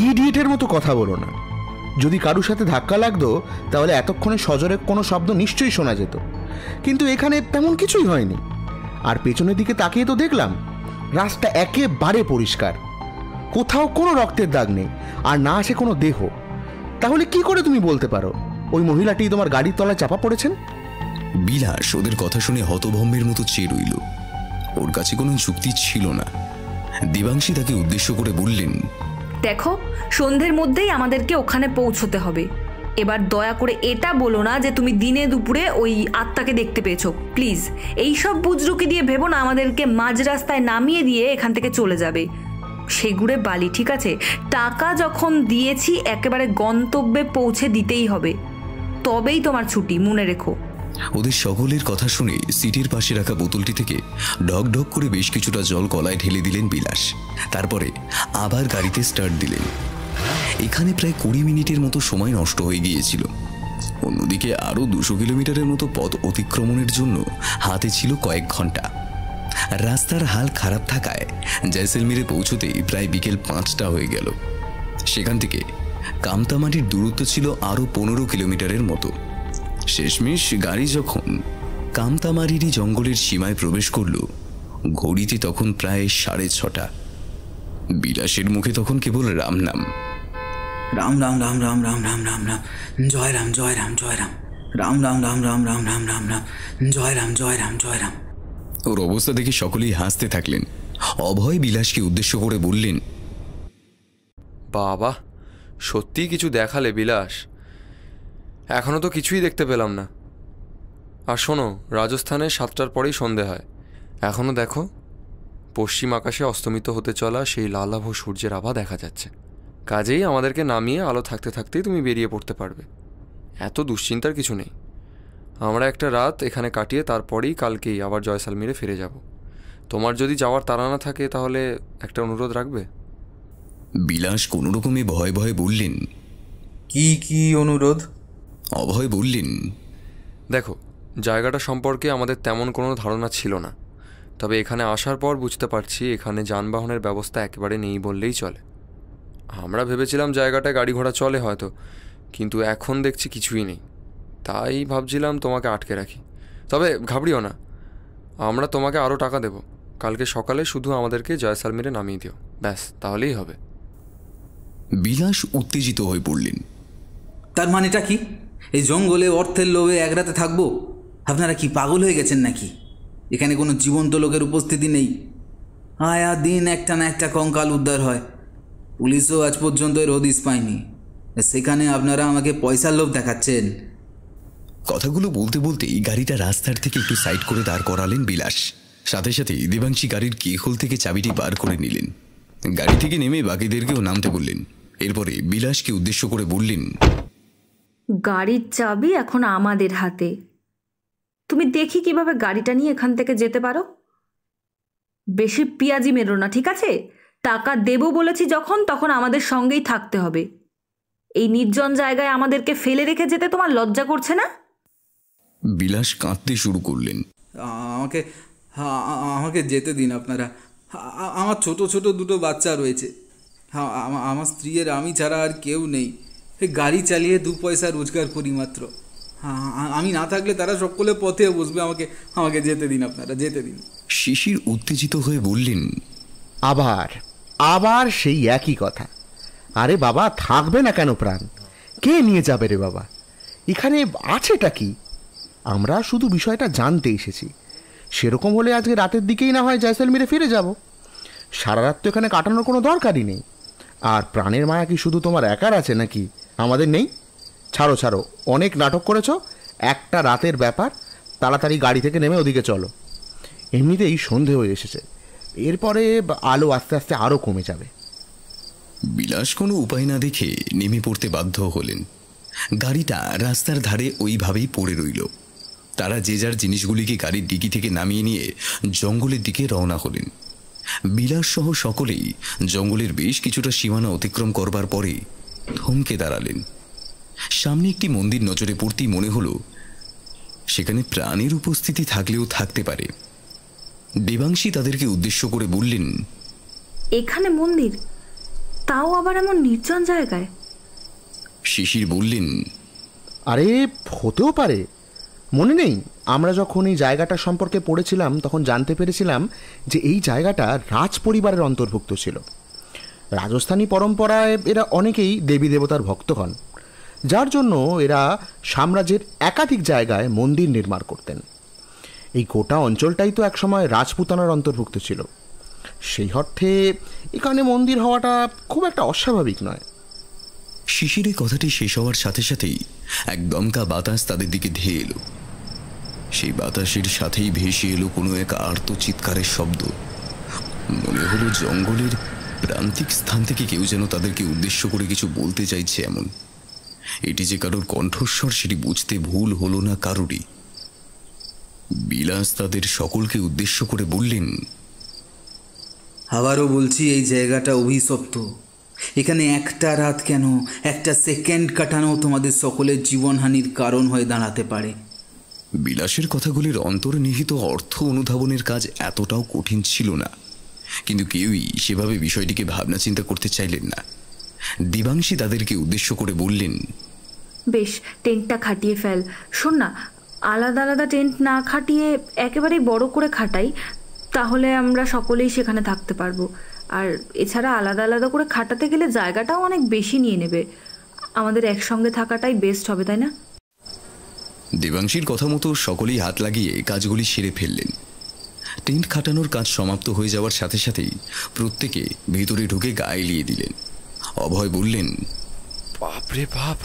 ইডিয়েটের মতো কথা বলো না। যদি কারুর সাথে ধাক্কা লাগতো তাহলে এতক্ষণে সজোরে কোনো শব্দ নিশ্চয়ই শোনা যেত, কিন্তু এখানে তেমন কিছুই হয়নি। আর পেছনের দিকে তাকিয়ে তো দেখলাম রাস্তা একেবারে পরিষ্কার, কোথাও কোনো রক্তের দাগ নেই, আর না আসে কোনো দেহ। তাহলে কি করে তুমি বলতে পারো ওই মহিলাটি তোমার গাড়ির তলায় চাপা পড়েছেন? বিলাস ওদের কথা শুনে হতভম্বের মতো চেয়ে রইল। ওর কাছে কোনো যুক্তি ছিল না। দেবাংশী তাকে উদ্দেশ্য করে বললেন, দেখো, সন্ধ্যের মধ্যেই আমাদেরকে ওখানে পৌঁছতে হবে। এবার দয়া করে এটা বলো না যে তুমি দিনে দুপুরে ওই আত্মাকে দেখতে পেয়েছো। প্লিজ এইসব বুজরুকি দিয়ে ভেবো না আমাদেরকে মাঝ রাস্তায় নামিয়ে দিয়ে এখান থেকে চলে যাবে। সেগুড়ে বালি, ঠিক আছে? টাকা যখন দিয়েছি একেবারে গন্তব্যে পৌঁছে দিতেই হবে, তবেই তোমার ছুটি, মনে রেখো। ওদের সকলের কথা শুনে সিটের পাশে রাখা বোতলটি থেকে ঢক ঢক করে বেশ কিছুটা জল কলায় ঢেলে দিলেন বিলাস। তারপরে আবার গাড়িতে স্টার্ট দিলেন। এখানে প্রায় 20 মিনিটের মতো সময় নষ্ট হয়ে গিয়েছিল। অন্যদিকে আরও 200 কিলোমিটারের মতো পথ অতিক্রমণের জন্য হাতে ছিল কয়েক ঘন্টা। রাস্তার হাল খারাপ থাকায় জয়সলমীরে পৌঁছতেই প্রায় বিকেল 5টা হয়ে গেল। সেখান থেকে কামতামাটির দূরত্ব ছিল আরও 15 কিলোমিটারের মতো। শেষমেশ গাড়ি যখন কামতামারিরই জঙ্গলের সীমায় প্রবেশ করল, ঘড়িতে তখন প্রায় 6:30। বিলাসের মুখে তখন কেবল রাম নাম। রাম রাম রাম রাম রাম রাম রাম রাম, জয় রাম জয় রাম জয় রাম, রাম রাম রাম রাম রাম রাম রাম রাম, জয় রাম জয় রাম জয় রাম। ওর অবস্থা দেখে সকলেই হাসতে থাকলেন। অভয় বিলাসকে উদ্দেশ্য করে বললেন, বাবা, সত্যিই কিছু দেখালে বিলাস। এখনও তো কিছুই দেখতে পেলাম না। আর শোনো, রাজস্থানে 7টার পরেই সন্ধে হয়। এখনও দেখো, পশ্চিম আকাশে অস্তমিত হতে চলা সেই লালাভ সূর্যের আভা দেখা যাচ্ছে। কাজেই আমাদেরকে নামিয়ে আলো থাকতে থাকতেই তুমি বেরিয়ে পড়তে পারবে। এত দুশ্চিন্তার কিছু নেই। আমরা একটা রাত এখানে কাটিয়ে তারপরেই কালকেই আবার জয়সলমীরে ফিরে যাব। তোমার যদি যাওয়ার তাড়া না থাকে তাহলে একটা অনুরোধ রাখবে? বিলাস কোনো রকমে ভয়ে ভয়ে বললেন, কি অনুরোধ? অভয় বললেন, দেখো, জায়গাটা সম্পর্কে আমাদের তেমন কোনো ধারণা ছিল না, তবে এখানে আসার পর বুঝতে পারছি এখানে যানবাহনের ব্যবস্থা একেবারে নেই বললেই চলে। আমরা ভেবেছিলাম জায়গাটায় গাড়ি ঘোড়া চলে হয়তো, কিন্তু এখন দেখছি কিছুই নেই। তাই ভাবছিলাম তোমাকে আটকে রাখি। তবে ঘাবড়িও না, আমরা তোমাকে আরও টাকা দেব। কালকে সকালে শুধু আমাদেরকে জয়সলমীরে নামিয়ে দিও, ব্যাস, তাহলেই হবে। বিলাস উত্তেজিত হয়ে পড়লেন। তার মানেটা কি? এই জঙ্গলে অর্থের লোভে এক রাতে থাকবো? আপনারা কি পাগল হয়ে গেছেন নাকি? এখানে কোনো জীবন্ত লোকের উপস্থিতি নেই। আয়া দিন একটা না একটা কঙ্কাল উদ্ধার হয়। পুলিশও আজ পর্যন্ত এর হদিশ পায়নি, সেখানে আপনারা আমাকে পয়সার লোভ দেখাচ্ছেন। কথাগুলো বলতে বলতেই গাড়িটা রাস্তার থেকে একটু সাইড করে দাঁড় করালেন বিলাস। সাথে সাথে দেবাংশী গাড়ির কিহোল থেকে চাবিটি বার করে নিলেন। গাড়ি থেকে নেমে বাকিদেরকেও নামতে বললেন। এরপরে বিলাসকে উদ্দেশ্য করে বললেন, গাড়ির চাবি এখন আমাদের হাতে। তুমি দেখি কিভাবে গাড়িটা নিয়ে এখান থেকে যেতে পারো। বেশি পিয়াজি মেরো না, ঠিক আছে? টাকা দেব বলেছি যখন, তখন আমাদের সঙ্গেই থাকতে হবে। এই নির্জন জায়গায় আমাদেরকে ফেলে রেখে যেতে তোমার লজ্জা করছে না? বিলাস কাঁদতে শুরু করলেন। আমাকে যেতে দিন আপনারা। আমার ছোট ছোট দুটো বাচ্চা রয়েছে। আমার স্ত্রী আর আমি ছাড়া আর কেউ নেই। গাড়ি চালিয়ে 2 পয়সা রোজগার করি মাত্র। আমি না থাকলে তারা সকলে পথে বসবে। আমাকে আমাকে যেতে দিন, আপনারা যেতে দিন। শিশির উত্তেজিত হয়ে বললেন, আবার আবার সেই একই কথা। আরে বাবা, থাকবে না কেন প্রাণ? কে নিয়ে যাবে রে বাবা? এখানে আছেটা কি? আমরা শুধু বিষয়টা জানতে এসেছি। সেরকম হলে আজকে রাতের দিকেই না হয় জয়সলমীরে ফিরে যাব। সারা রাত তো এখানে কাটানোর কোনো দরকারই নেই। আর প্রাণের মায়া কি শুধু তোমার একার আছে নাকি? আমাদের নেই? ছাড়ো ছাড়ো, অনেক নাটক করেছ। একটা রাতের ব্যাপার, তাড়াতাড়ি গাড়ি থেকে নেমে ওদিকে চলো। এমনিতেই সন্ধে হয়ে এসেছে, এরপরে আলো আস্তে আস্তে আরও কমে যাবে। বিলাস কোনো উপায় না দেখে নেমে পড়তে বাধ্য হলেন। গাড়িটা রাস্তার ধারে ওইভাবেই পড়ে রইল। তারা যে যার জিনিসগুলিকে গাড়ির ডিকি থেকে নামিয়ে নিয়ে জঙ্গলের দিকে রওনা হলেন। বিলাস সহ সকলেই জঙ্গলের বেশ কিছুটা সীমানা অতিক্রম করবার পরে থমকে দাঁড়ালেন। সামনে একটি মন্দির নজরে পড়তেই মনে হলো সেখানে প্রাণের উপস্থিতি থাকলেও থাকতে পারে। দেবাংশী তাদেরকে উদ্দেশ্য করে বললেন, এখানে মন্দির, তাও আবার এমন নির্জন জায়গায়? শিশির বললেন, আরে হতেও পারে। মনে নেই আমরা যখন এই জায়গাটা সম্পর্কে পড়েছিলাম তখন জানতে পেরেছিলাম যে এই জায়গাটা রাজ পরিবারের অন্তর্ভুক্ত ছিল। রাজস্থানী পরম্পরায় এরা অনেকেই দেবী দেবতার ভক্ত হন, যার জন্য এরা সাম্রাজ্যের একাধিক জায়গায় মন্দির নির্মাণ করতেন। এই গোটা অঞ্চলটাই তো একসময় রাজপুতানার অন্তর্ভুক্ত ছিল। সেই অর্থে এখানে মন্দির হওয়াটা খুব একটা অস্বাভাবিক নয়। শিশিরের কথাটি শেষ হওয়ার সাথে সাথেই এক দমকা বাতাস তাদের দিকে ধেয়ে এলো। সেই বাতাসের সাথেই ভেসে এলো কোনো এক আর্ত চিৎকারের শব্দ। মনে হলো জঙ্গলের প্রান্তিক স্থান থেকে কেউ যেন তাদেরকে উদ্দেশ্য করে কিছু বলতে চাইছে এমন। এটি যে কারোর কণ্ঠস্বর সেটি বুঝতে ভুল হলো না কারোরই। বিলাস তাদের সকলকে উদ্দেশ্য করে বললেন, আবারও বলছি, এই জায়গাটা অভিশপ্ত। এখানে একটা রাত কেন, একটা সেকেন্ড কাটানো তোমাদের সকলের জীবনহানির কারণ হয়ে দাঁড়াতে পারে। বিলাসের কথাগুলির অন্তর্নিহিত অর্থ অনুধাবনের কাজ এতটাও কঠিন ছিল না, কিন্তু কেউই সেভাবে বিষয়টিকে ভাবনা চিন্তা করতে চাইলেন না। দেবাংশী তাদেরকে উদ্দেশ্য করে বললেন, বেশ, টেন্টটা খাটিয়ে ফেল। শোন না, আলাদা আলাদা টেন্ট না খাটিয়ে একেবারেই বড় করে খাটাই, তাহলে আমরা সকলেই সেখানে থাকতে পারবো। আর এছাড়া আলাদা আলাদা করে খাটাতে গেলে জায়গাটাও অনেক বেশি নিয়ে নেবে। আমাদের একসঙ্গে থাকাটাই বেস্ট হবে, তাই না? দেবাংশীর কথা মতো সকলেই হাত লাগিয়ে কাজগুলি সেরে ফেললেন। টেন্ট খাটানোর কাজ সমাপ্ত হয়ে যাওয়ার সাথে সাথেই প্রত্যেকে ভেতরে ঢুকে গা এলিয়ে দিলেন। অভয় বললেন, বাপরে বাপ,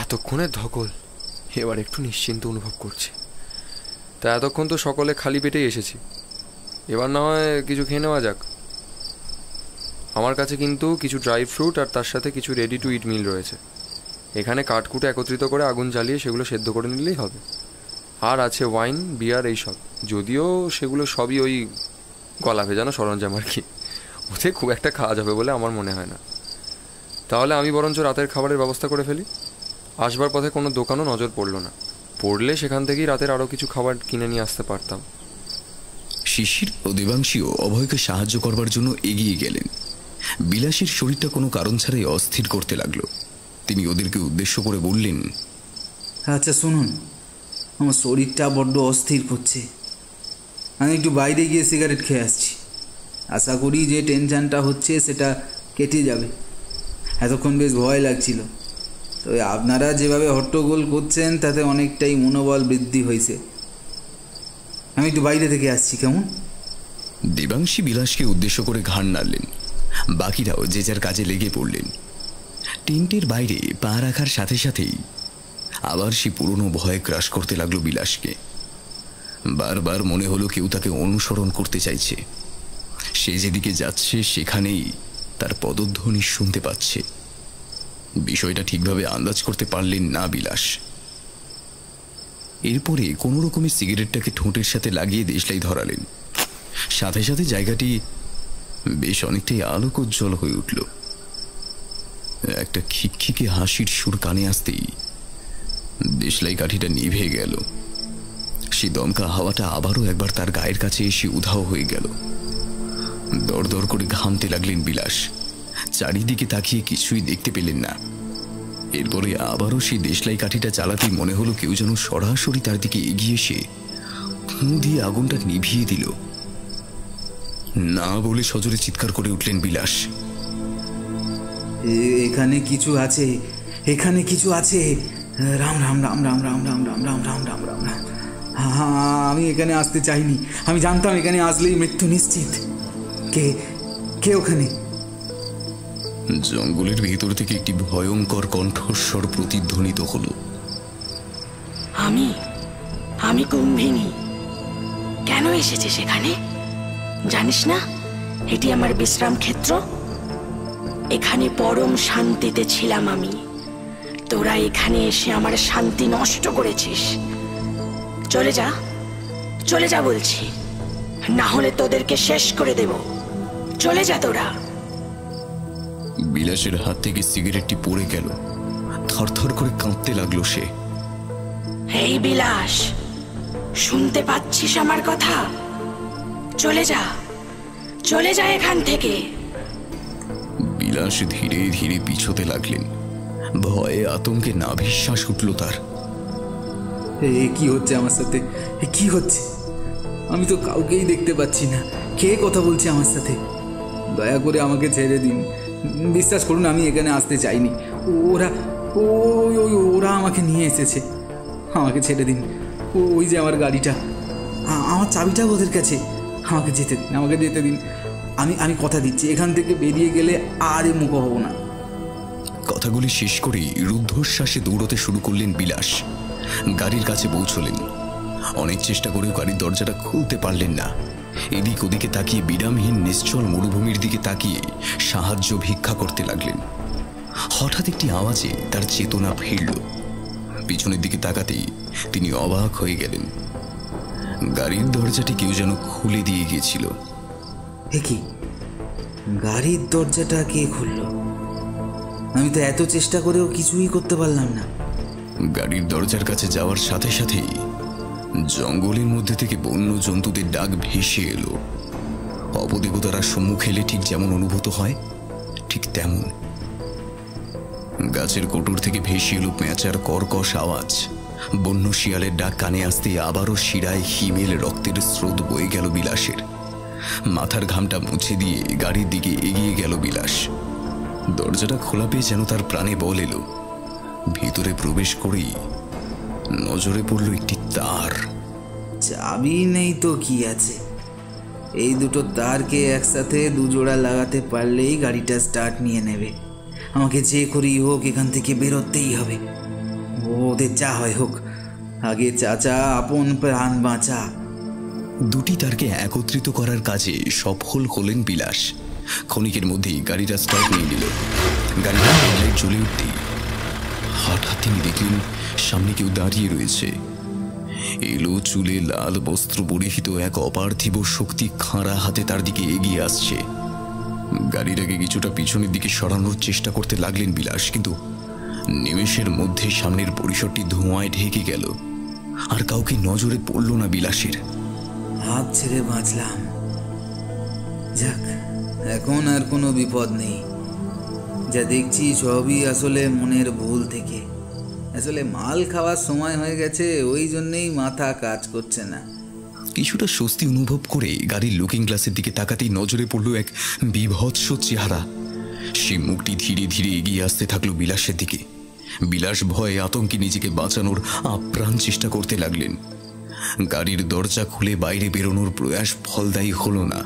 এতক্ষণে ধকল, এবার একটু নিশ্চিন্ত অনুভব করছি। তা এতক্ষণ তো সকলে খালি পেটেই এসেছি, এবার না হয় কিছু খেয়ে নেওয়া যাক। আমার কাছে কিন্তু কিছু ড্রাই ফ্রুট আর তার সাথে কিছু রেডি টু ইট মিল রয়েছে। এখানে কাঠকুটে একত্রিত করে আগুন জ্বালিয়ে সেগুলো সেদ্ধ করে নিলেই হবে। আর আছে ওয়াইন, বিয়ার, এইসব। যদিও সেগুলো সবই ওই গলা ভেজানো সরঞ্জাম আর কি, ওতে খুব একটা খাওয়া যাবে বলে আমার মনে হয় না। তাহলে আমি বরঞ্চ রাতের খাবারের ব্যবস্থা করে ফেলি। আসবার পথে কোনো দোকানও নজর পড়লো না, পড়লে সেখান থেকেই রাতের আরও কিছু খাবার কিনে নিয়ে আসতে পারতাম। শিশির ও দেবাংশীও অভয়কে সাহায্য করবার জন্য এগিয়ে গেলেন। বিলাসের শরীরটা কোনো কারণ ছাড়াই অস্থির করতে লাগলো। তিনি ওদেরকে উদ্দেশ্য করে বললেন, আচ্ছা শুনুন, আমার শরীরটা বড্ড অস্থির করছে। আমি একটু বাইরে গিয়ে সিগারেট খেয়ে আসছি। আশা করি যে টেনশনটা হচ্ছে সেটা কেটে যাবে। এতক্ষণ বেশ ভয় লাগছিল, তবে আপনারা যেভাবে হট্টগোল করছেন তাতে অনেকটাই মনোবল বৃদ্ধি হয়েছে। আমি একটু বাইরে থেকে আসছি, কেমন? দেবাংশী বিলাসকে উদ্দেশ্য করে ঘাড় নাড়লেন। বাকিরাও যে যার কাজে লেগে পড়লেন। টেন্টের বাইরে পা রাখার সাথে সাথেই আবার সে পুরনো ভয় গ্রাস করতে লাগলো বিলাসকে। বারবার মনে হলো কেউ তাকে অনুসরণ করতে চাইছে। সে যেদিকে যাচ্ছে সেখানেই তার পদধ্বনি শুনতে পাচ্ছে। বিষয়টা ঠিকভাবে আন্দাজ করতে পারলেন না বিলাস। এরপরে কোনো রকমের সিগারেটটাকে ঠোঁটের সাথে লাগিয়ে দেশলাই ধরালেন। সাথে সাথে জায়গাটি বেশ অনেকটাই আলোকোজ্জ্বল হয়ে উঠল। একটা খিকখিকে হাসির সুর কানে আসতেই দেশলাই কাঠিটা নিভে গেল। সে দমকা হাওয়াটা আবারও একবার তার গায়ের কাছে এসে উধাও হয়ে গেল। দরদর করে ঘামতে লাগলেন বিলাস। চারিদিকে তাকিয়ে কিছুই দেখতে পেলেন না। এরপরে আবারও সেই দেশলাই কাঠিটা চালাতেই মনে হলো কেউ যেন সরাসরি তার দিকে এগিয়ে এসে ফুঁ দিয়ে আগুনটা নিভিয়ে দিল। না বলে সজোরে চিৎকার করে উঠলেন বিলাস। এখানে কিছু আছে, এখানে কিছু আছে। রাম রাম রাম রাম রাম রাম রাম রাম রাম রাম রাম রাম। আমি এখানে আসতে চাইনি, আমি জানতাম এখানে আসলেই মৃত্যু নিশ্চিত। কে কে ওখানে? জঙ্গলের ভেতর থেকে একটি ভয়ঙ্কর কণ্ঠস্বর প্রতিধ্বনিত হলো। আমি আমি কুম্ভিনী। কেন এসেছে সেখানে জানিস না? এটি আমার বিশ্রাম ক্ষেত্র। এখানে পরম শান্তিতে ছিলাম আমি। তোরা এখানে এসে আমার শান্তি নষ্ট করেছিস। চলে যা, চলে যা বলছি, না হলে তোদেরকে শেষ করে দেব। চলে যা তোরা। বিলাসের হাত থেকে সিগারেটটি পড়ে গেল। থরথর করে কাঁপতে লাগলো সে। এই বিলাস, শুনতে পাচ্ছিস আমার কথা? চলে যা, চলে যা এখান থেকে। বিলাস ধীরে ধীরে পিছোতে লাগলেন। ভয়ে আতঙ্কে নাভিশ্বাস উঠল তার। কি হচ্ছে আমার সাথে? কি হচ্ছে? আমি তো কাউকেই দেখতে পাচ্ছি না। কে কথা বলছে আমার সাথে? দয়া করে আমাকে ছেড়ে দিন। বিশ্বাস করুন, আমি এখানে আসতে চাইনি। ওরা ওরা আমাকে নিয়ে এসেছে। আমাকে ছেড়ে দিন। ওই যে আমার গাড়িটা, আমার চাবিটা ওদের কাছে। আমাকে যেতে দিন, আমাকে যেতে দিন। আমি কথা দিচ্ছি, এখান থেকে বেরিয়ে গেলে আর মুখ হব না। কথাগুলি শেষ করেই রুদ্ধশ্বাসে দৌড়তে শুরু করলেন বিলাস। গাড়ির কাছে পৌঁছলেন। অনেক চেষ্টা করেও গাড়ির দরজাটা খুলতে পারলেন না। এদিক ওদিকে তাকিয়ে বিরামহীন নিশ্চল মরুভূমির দিকে তাকিয়ে সাহায্য ভিক্ষা করতে লাগলেন। হঠাৎ একটি আওয়াজে তার চেতনা ফিরল। পিছনের দিকে তাকাতেই তিনি অবাক হয়ে গেলেন। গাড়ির দরজাটি কেউ যেন খুলে দিয়ে গিয়েছিল। কি গাড়ির দরজাটা কে খুলল? আমি তো এত চেষ্টা করেও কিছুই করতে পারলাম না। গাড়ির দরজার কাছে যাওয়ার সাথে সাথেই জঙ্গলের মধ্যে থেকে বন্য জন্তুদের ডাক ভেসে এলো। অপদেবতারা সম্মুখ এলে ঠিক যেমন অনুভূত হয় ঠিক তেমন। গাছের কোটর থেকে ভেসে এলো পেঁচার কর্কশ আওয়াজ। বন্য শিয়ালের ডাক কানে আসতে আবারও শিরায় হিমেল রক্তের স্রোত বয়ে গেল বিলাসের। মাথার ঘামটা মুছে দিয়ে গাড়ির দিকে এগিয়ে গেল বিলাস। দরজাটা খোলা পেয়ে যেন তার প্রাণে বল এলো। ভিতরে প্রবেশ করেই নজরে পড়ল একটি তার। চাবি নেই তো কি আছে? এই দুটো তারকে একসাথে দুজোড়া লাগাতে পারলেই গাড়িটা স্টার্ট নিয়ে নেবে। আমাকে যে করেই হোক এখান থেকে বেরোতেই হবে। ওদের যা হয় হোক, আগে চাচা আপন প্রাণ বাঁচা। দুটি তারকে একত্রিত করার কাজে সফল হলেন বিলাস। ক্ষণিকের মধ্যেই গাড়িটা স্টার্ট নিয়ে নিল। গাড়িটা হেডলাইট জ্বলে উঠতেই হঠাৎ তিনি দেখলেন সামনে কেউ দাঁড়িয়ে রয়েছে। এলো চুলে লাল বস্ত্র পরিহিত এক অপার্থিব শক্তি খাঁড়া হাতে তার দিকে এগিয়ে আসছে। গাড়িটাকে কিছুটা পিছনের দিকে সরানোর চেষ্টা করতে লাগলেন বিলাস, কিন্তু নিমেষের মধ্যে সামনের পরিসরটি ধোঁয়ায় ঢেকে গেল। আর কাউকে নজরে পড়ল না বিলাসের। হাত ছেড়ে বাঁচলাম। যাক, এখন আর কোনো বিপদ নেই। যা দেখছি সবই আসলে মনের ভুল থেকে। আসলে মাল খাওয়ার সময় হয়ে গেছে, ওই জন্যেই মাথা কাজ করছে না। কিছুটা স্বস্তি অনুভব করে গাড়ির লুকিং গ্লাসের দিকে তাকাতেই নজরে পড়ল এক বিভৎস চেহারা। সে মুখটি ধীরে ধীরে এগিয়ে আসতে থাকলো বিলাসের দিকে। বিলাস ভয়ে আতঙ্কে নিজেকে বাঁচানোর আপ্রাণ চেষ্টা করতে লাগলেন। গাড়ির দরজা খুলে বাইরে বেরোনোর প্রয়াস ফলদায়ী হল না।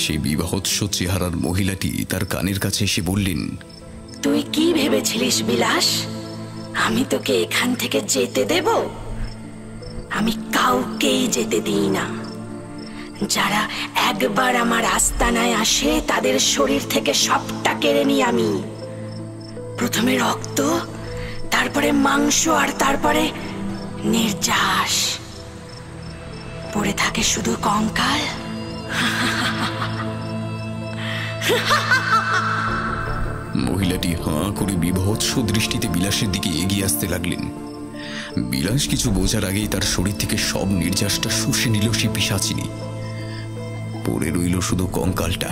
সেই বিভৎস চেহারার মহিলাটি তার কানের কাছে এসে বললেন, তুই কি ভেবেছিলিস বিলাস? আমি তোকে এখান থেকে যেতে দেব? আমি কাউকেই যেতে দিই না। যারা একবার আমার আস্তানায় আসে তাদের শরীর থেকে সবটা কেড়ে নিই আমি। প্রথমে রক্ত, তারপরে মাংস, আর তারপরে নির্যাস। পড়ে থাকে শুধু কঙ্কাল। মহিলাটি হাঁ করে বিভৎস দৃষ্টিতে বিলাসের দিকে এগিয়ে আসতে লাগলেন। বিলাস কিছু বোঝার আগেই তার শরীর থেকে সব নির্যাসটা শুষে নিল সে পিশাচিনী। পড়ে রইল শুধু কঙ্কালটা।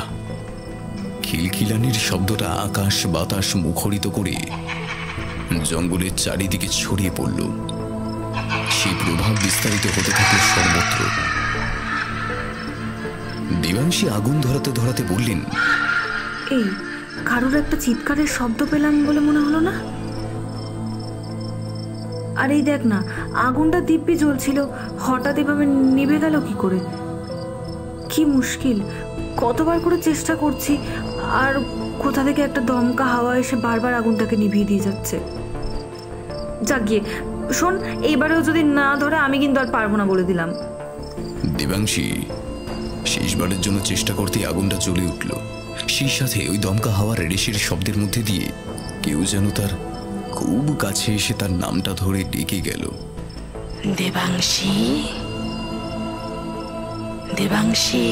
খিলখিলানির শব্দটা আকাশ বাতাস মুখরিত করে জঙ্গলের চারিদিকে ছড়িয়ে পড়ল। সেই প্রভাব বিস্তারিত হতে থাকল সর্বত্র। দেবাংশী আগুন ধরাতে ধরাতে বললেন, এই কারোর একটা চিৎকারের শব্দ পেলাম বলে মনে হলো না? আর এই দেখ না, আগুনটা দিব্যি জ্বলছিল, হঠাৎ এভাবে নিভে গেল কি করে? কি মুশকিল, কতবার করে চেষ্টা করছি, আর কোথা থেকে একটা দমকা হাওয়া এসে বারবার আগুনটাকে নিভিয়ে দিয়ে যাচ্ছে। যাক গিয়ে শোন, এইবারেও যদি না ধরে আমি কিন্তু আর পারবো না বলে দিলাম। দেবাংশী শেষবারের জন্য চেষ্টা করতে আগুনটা জ্বলে উঠল। সেই সাথে ওই দমকা হাওয়ার রেশির শব্দের মধ্যে দিয়ে কেউ যেন তার খুব কাছে এসে তার নামটা ধরে ডেকে গেল, দেবাংশী, দেবাংশী।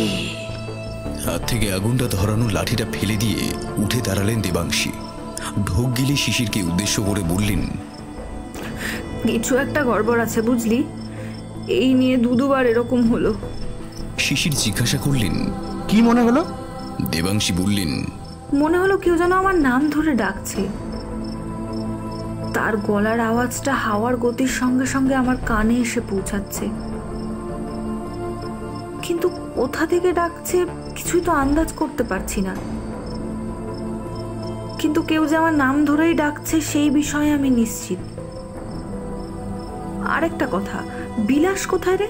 হাত থেকে আগুনটা ধরানো লাঠিটা ফেলে দিয়ে উঠে দাঁড়ালেন দেবাংশী। ঢোক গিলে শিশিরকে উদ্দেশ্য করে বললেন, কিছু একটা গড়বড় আছে বুঝলি, এই নিয়ে দুবার এরকম হলো। শিশির জিজ্ঞাসা করলেন, কি মনে হলো? দেবাংশী বললেন, মনে হলো কেউ যেন আমার নাম ধরে ডাকছে। তার গলার আওয়াজটা হাওয়ার গতির সঙ্গে সঙ্গে আমার কানে এসে পৌঁছাচ্ছে, কিন্তু কোথা থেকে ডাকছে কিছুই তো আন্দাজ করতে পারছি না। কিন্তু কেউ যে আমার নাম ধরেই ডাকছে সেই বিষয়ে আমি নিশ্চিত। আরেকটা কথা, বিলাস কোথায় রে?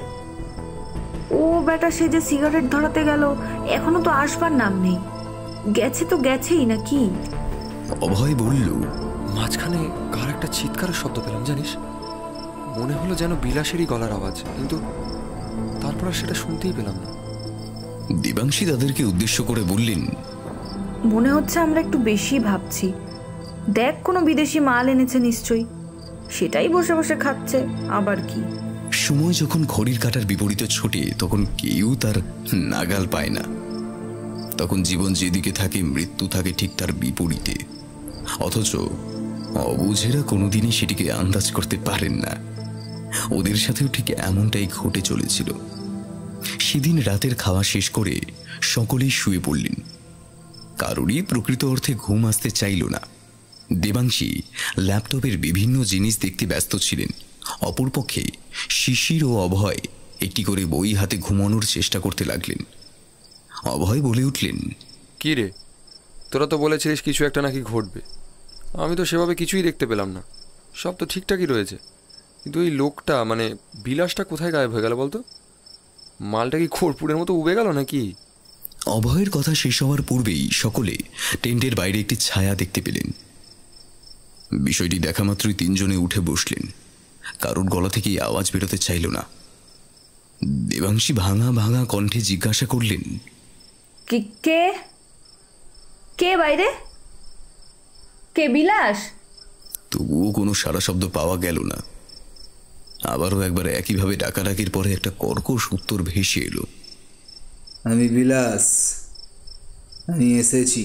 ও বেটা, সে যে সিগারেট ধরাতে গেল, এখনো তো আসবার নাম নেই। গেছে তো গেছেই নাকি? অভয় বলল, মাঝখানে কার একটা চিৎকারের শব্দ পেলাম জানিস, মনে হলো যেন বিলাসেরই গলার আওয়াজ, কিন্তু তারপর আর সেটা শুনতেই পেলাম না। দেবাংশী তাদেরকে উদ্দেশ্য করে বললেন, মনে হচ্ছে আমরা একটু বেশি ভাবছি। দেখ, কোনো বিদেশি মাল এনেছে নিশ্চয়ই, সেটাই বসে বসে খাচ্ছে, আবার কি। সময় যখন ঘড়ির কাঁটার বিপরীতে ছোটে তখন কেউ তার নাগাল পায় না। তখন জীবন যেদিকে থাকে মৃত্যু থাকে ঠিক তার বিপরীতে। অথচ অবুঝেরা কোনোদিনই সেটিকে আন্দাজ করতে পারেন না। ওদের সাথেও ঠিক এমনটাই ঘটে চলেছিল। সেদিন রাতের খাওয়া শেষ করে সকলেই শুয়ে পড়লেন। কারোরই প্রকৃত অর্থে ঘুম আসতে চাইল না। দেবাংশী ল্যাপটপের বিভিন্ন জিনিস দেখতে ব্যস্ত ছিলেন। অপরপক্ষে শিশির ও অভয় একটি করে বই হাতে ঘুমানোর চেষ্টা করতে লাগলেন। অভয় বলে উঠলেন, কি রে, তোরা তো বলেছিলিস কিছু একটা নাকি ঘটবে। আমি তো সেভাবে কিছুই দেখতে পেলাম না, সব তো ঠিকঠাকই রয়েছে। কিন্তু ওই লোকটা, মানে বিলাসটা কোথায় গায়েব হয়ে গেল বলতো? মালটা কি খড়পুরের মতো উবে গেল নাকি? অভয়ের কথা শেষ হওয়ার পূর্বেই সকলে টেন্টের বাইরে একটি ছায়া দেখতে পেলেন। বিষয়টি দেখা মাত্রই তিনজনে উঠে বসলেন। কারোর গলা থেকে আওয়াজ বেরোতে চাইল না। দেবাংশী ভাঙা ভাঙা কণ্ঠে জিজ্ঞাসা করলেন, কে কে বাইরে? কে বিলাস? তবুও কোনো সারা শব্দ পাওয়া গেল না। আবারও একবার একইভাবে ডাকাডাকির পরে একটা কর্কশ উত্তর ভেসে এলো, আমি বিলাস, আমি এসেছি।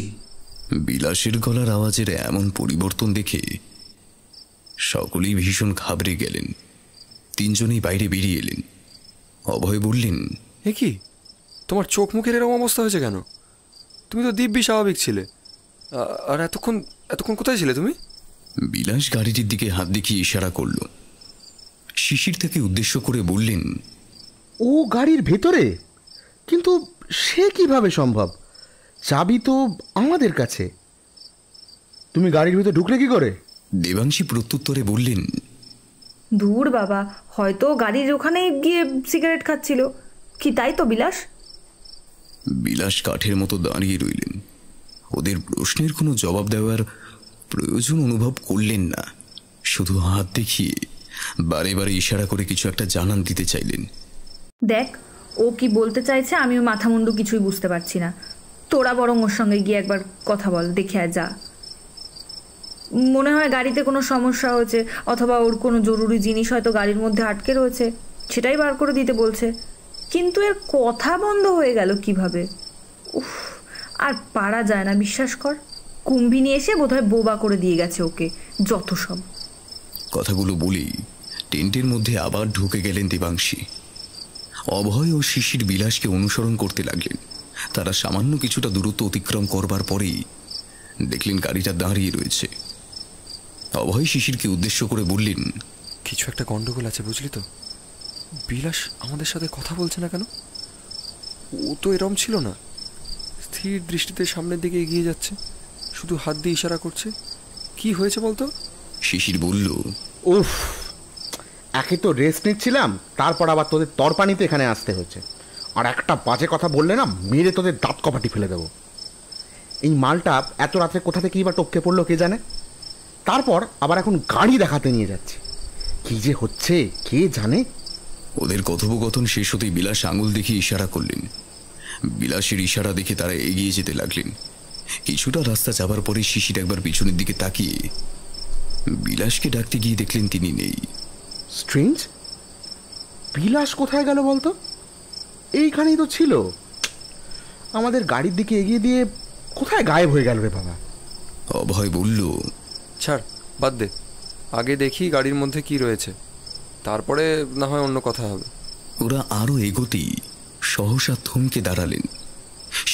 বিলাসের গলার আওয়াজের এমন পরিবর্তন দেখে সকলেই ভীষণ ঘাবড়ে গেলেন। তিনজনেই বাইরে বেরিয়ে এলেন। অভয় বললেন, এ কি, তোমার চোখ মুখের এরকম অবস্থা হয়েছে কেন? তুমি তো দিব্যি স্বাভাবিক ছিলে। আর এতক্ষণ কোথায় ছিলে তুমি? বিলাস গাড়িটির দিকে হাত দেখিয়ে ইশারা করল। শিশির তাকে উদ্দেশ্য করে বললেন, ও গাড়ির ভেতরে? কিন্তু সে কিভাবে সম্ভব? চাবি তো আমাদের কাছে। তুমি গাড়ির ভেতর ঢুকলে কি করে? দেবাংশী প্রত্যুত্তরে বললেন, দূর বাবা, হয়তো গাড়ির ওখানে গিয়ে সিগারেট খাচ্ছিল কি, তাই তো বিলাস? বিলাস কাঠের মতো দাঁড়িয়ে রইলেন। ওদের প্রশ্নের কোনো জবাব দেওয়ার প্রয়োজন অনুভব করলেন না। শুধু হাত দেখিয়ে বারে বারে ইশারা করে কিছু একটা জানান দিতে চাইলেন। দেখ, ও কি বলতে চাইছে আমিও মাথা মুন্ডু কিছুই বুঝতে পারছি না। তোরা বরং ওর সঙ্গে গিয়ে একবার কথা বল, দেখে আর যা। মনে হয় গাড়িতে কোনো সমস্যা হয়েছে, অথবা ওর কোনো জরুরি জিনিস হয়তো গাড়ির মধ্যে আটকে রয়েছে, সেটাই বার করে দিতে বলছে। কিন্তু এর কথা বন্ধ হয়ে গেল কিভাবে? উফ, আর পারা যায় না, বিশ্বাস কর। কুম্ভিনী এসে বোধহয় বোবা করে দিয়ে গেছে ওকে, যত সব। কথাগুলো বলেই টেন্টের মধ্যে আবার ঢুকে গেলেন দেবাংশী। অভয় ও শিশির বিলাসকে অনুসরণ করতে লাগলেন। তারা সামান্য কিছুটা দূরত্ব অতিক্রম করবার পরেই দেখলেন গাড়িটা দাঁড়িয়ে রয়েছে। অভয় শিশিরকে উদ্দেশ্য করে বললেন, কিছু একটা গন্ডগোল আছে, বুঝলি তো? বিলাস আমাদের সাথে কথা বলছে না কেন? ও তো এরম ছিল না, স্থির দৃষ্টিতে সামনের দিকে এগিয়ে যাচ্ছে, শুধু হাত দিয়ে ইশারা করছে। কি হয়েছে বলতো? শিশির বলল, উফ, একে তো রেস্ট নিচ্ছিলাম, তারপর আবার তোদের তরপানিতে এখানে আসতে হয়েছে। আর একটা বাজে কথা বললে না, মেরে তোদের দাঁত কপাটি ফেলে দেবো। এই মালটা এত রাত্রে কোথা থেকে বা টপকে পড়লো কে জানে। তারপর আবার এখন গাড়ি দেখাতে নিয়ে যাচ্ছে। কি যে হচ্ছে কে জানে। ওদের কথোপকথন শেষ হতেই বিলাস আঙুল দেখিয়ে ইশারা করলেন। বিলাসের ইশারা দেখে তারা এগিয়ে যেতে লাগলেন। কিছুটা রাস্তা যাবার পরে শিশির একবার পিছনের দিকে তাকিয়ে বিলাসকে ডাকতে গিয়ে দেখলেন তিনি নেই। স্ট্রেঞ্জ, বিলাস কোথায় গেল বলতো? এইখানেই তো ছিল। আমাদের গাড়ির দিকে এগিয়ে দিয়ে কোথায় গায়েব হয়ে গেল রে বাবা? অভয় বলল, ছাড়, বাদ দে, আগে দেখি গাড়ির মধ্যে কি রয়েছে, তারপরে না হয় অন্য কথা হবে। ওরা আরো এগোতেই সহসা থমকে দাঁড়ালেন।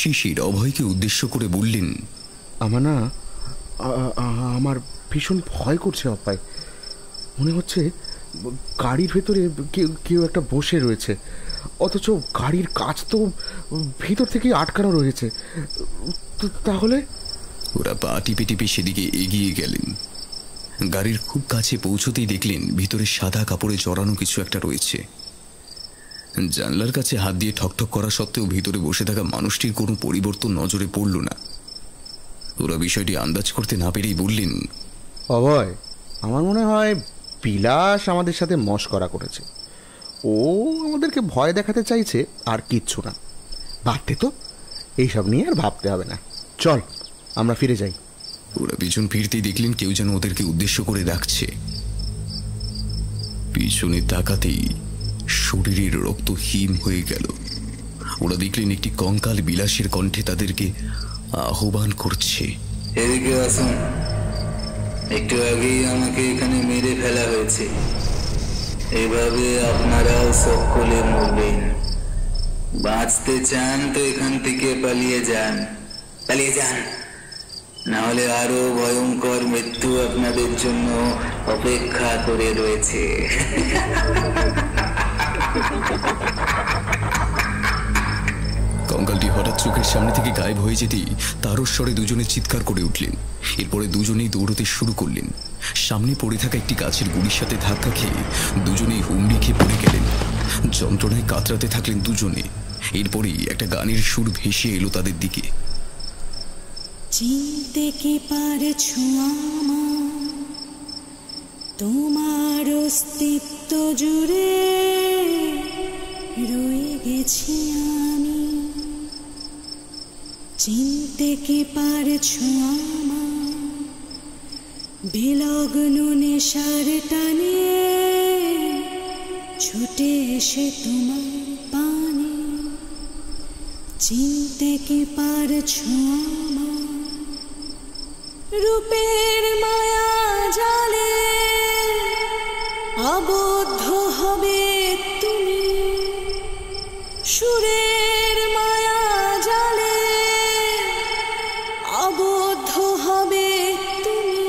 শিশির অভয়কে উদ্দেশ্য করে বললেন, আমার ভীষণ ভয় করছে অপায়। মনে হচ্ছে গাড়ির ভেতরে কেউ একটা বসে রয়েছে, অথচ গাড়ির কাজ তো ভিতর থেকে আটকানো রয়েছে। তাহলে? ওরা পা টিপে টিপে সেদিকে এগিয়ে গেলেন। গাড়ির খুব কাছে পৌঁছতেই দেখলেন ভিতরে সাদা কাপড়ে জড়ানো কিছু একটা রয়েছে। জানলার কাছে হাত দিয়ে ঠকঠক করা সত্ত্বেও ভিতরে বসে থাকা মানুষটির কোনো পরিবর্তন নজরে পড়ল না। ওরা বিষয়টি আন্দাজ করতে না পেরেই বললেন, অভয়, আমার মনে হয় বিলাস আমাদের সাথে মশকরা করেছে। ও আমাদেরকে ভয় দেখাতে চাইছে, আর কিচ্ছু না। ভাবতে তো এইসব নিয়ে আর ভাবতে হবে না। চল আমরা ফিরে যাই। ওরা পিছন ফিরতেই দেখলেন কেউ যেন ওদেরকে উদ্দেশ্য করে ডাকছে। পিছনে তাকাতেই শরীরের রক্ত হিম হয়ে গেল। ওরা দেখলেন একটি কঙ্কাল বিলাসের কণ্ঠে তাদেরকে আহ্বান করছে, এদিকে আসুন, একটু আগেই আমাকে এখানে মেরে ফেলা হয়েছে, এভাবে আপনারাও সকলে মরবেন। বাঁচতে চান তো এখান থেকে পালিয়ে যান, না হলে আরো ভয়ঙ্কর মৃত্যু আপনাদের জন্য অপেক্ষা করে রয়েছে। কঙ্কালটি হঠাৎ চোখের সামনে থেকে গায়েব হয়ে যেতেই তারস্বরে দুজনে চিৎকার করে উঠলেন। এরপরে দুজনেই দৌড়তে শুরু করলেন। সামনে পড়ে থাকা একটি গাছের গুড়ির সাথে ধাক্কা খেয়ে দুজনেই হুমড়ি খেয়ে পড়ে গেলেন। যন্ত্রণায় কাতরাতে থাকলেন দুজনে। এরপরেই একটা গানের সুর ভেসে এলো তাদের দিকে। চিনতে কি পারছো তোমার অস্তিত্ব জুড়ে রয়ে গেছি আমি। চিনতে কি পারছো বিলগ্ন নেশার টানে ছুটে এসে তোমার পানে। চিনতে কি পারছো রূপের মায়া জালে আবদ্ধ হবে তুমি। সুরের মায়া জালে আবদ্ধ হবে তুমি।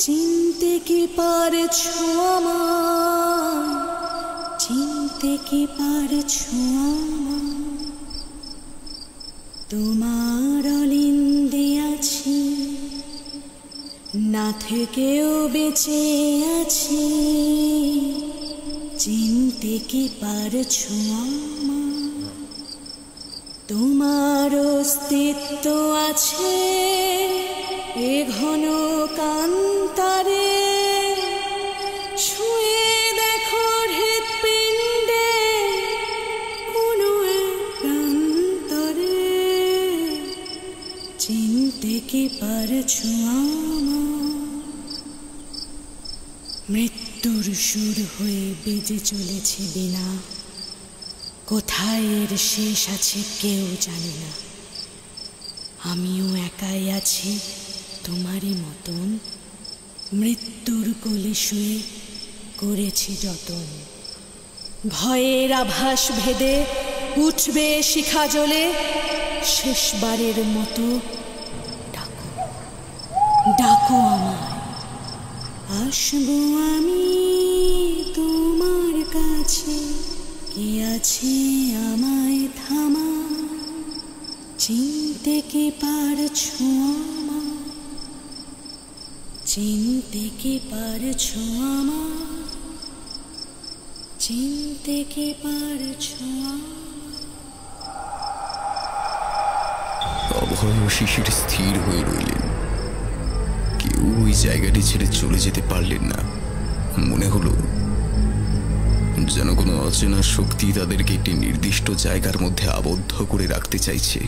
চিনতে কি পারছো আমায়, চিনতে কি পারছো আমায়। তোমার অলিন্দে আছি, না থেকেও বেঁচে আছি। চিনতে কি পারছো আমায়। তোমার অস্তিত্ব আছে এ ঘন কান্তারে। ছুঁয়ে দেখো হৃৎপিণ্ডে কোনো এক প্রান্তরে। চিনতে কি পারছো আমায়। মৃত্যুর সুর হয়ে বেজে চলেছে বিনা। কোথায় এর শেষ আছে কেউ জানে না। আমিও একাই আছি তোমারই মতন। মৃত্যুর কোলে শুয়ে করেছি যতন। ভয়ের আভাস ভেদে উঠবে শিখা জ্বলে। শেষবারের মতো ডাকো, ডাকো আমায়। আসবো আমি তোমার কাছে, কে আছে আমায় থামা, চিনতে কি পারছো আমার, চিনতে কি পারছো আমার, চিনতে কি পারছো আমার। অভয় ও শিশির স্থির হয়ে রইলেন। কেউ ওই জায়গাটি ছেড়ে চলে যেতে পারলেন না। মনে হলো যেন কোনো অচেনা শক্তি তাদেরকে একটি নির্দিষ্ট জায়গার মধ্যে আবদ্ধ করে রাখতে চাইছে।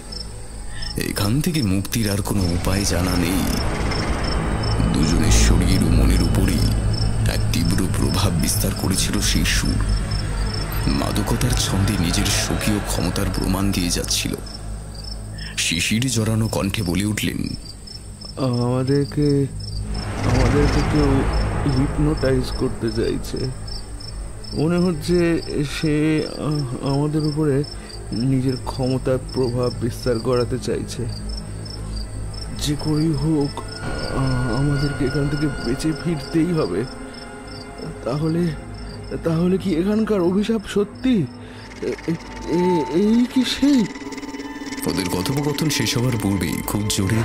এখান থেকে মুক্তির আর কোনো উপায় জানা নেই। দুজনের শরীর ও মনের উপরেই এক তীব্র প্রভাব বিস্তার করেছিল সেই সুর। মাদকতার ছন্দে নিজের স্বকীয় ক্ষমতার প্রমাণ দিয়ে যাচ্ছিল। শিশির জড়ানো কণ্ঠে বলে উঠলেন, আমাদেরকে কেউ হিপনোটাইজ করতে চাইছে। মনে হচ্ছে সে আমাদের উপরে নিজের ক্ষমতার প্রভাব বিস্তার করাতে চাইছে। যে করেই হোক আমাদেরকে এখান থেকে বেঁচে ফিরতেই হবে। তাহলে কি এখানকার অভিশাপ সত্যি? এই কি সেই? ওদের কথোপকথন শেষ হওয়ার পূর্বেই খুব জোরে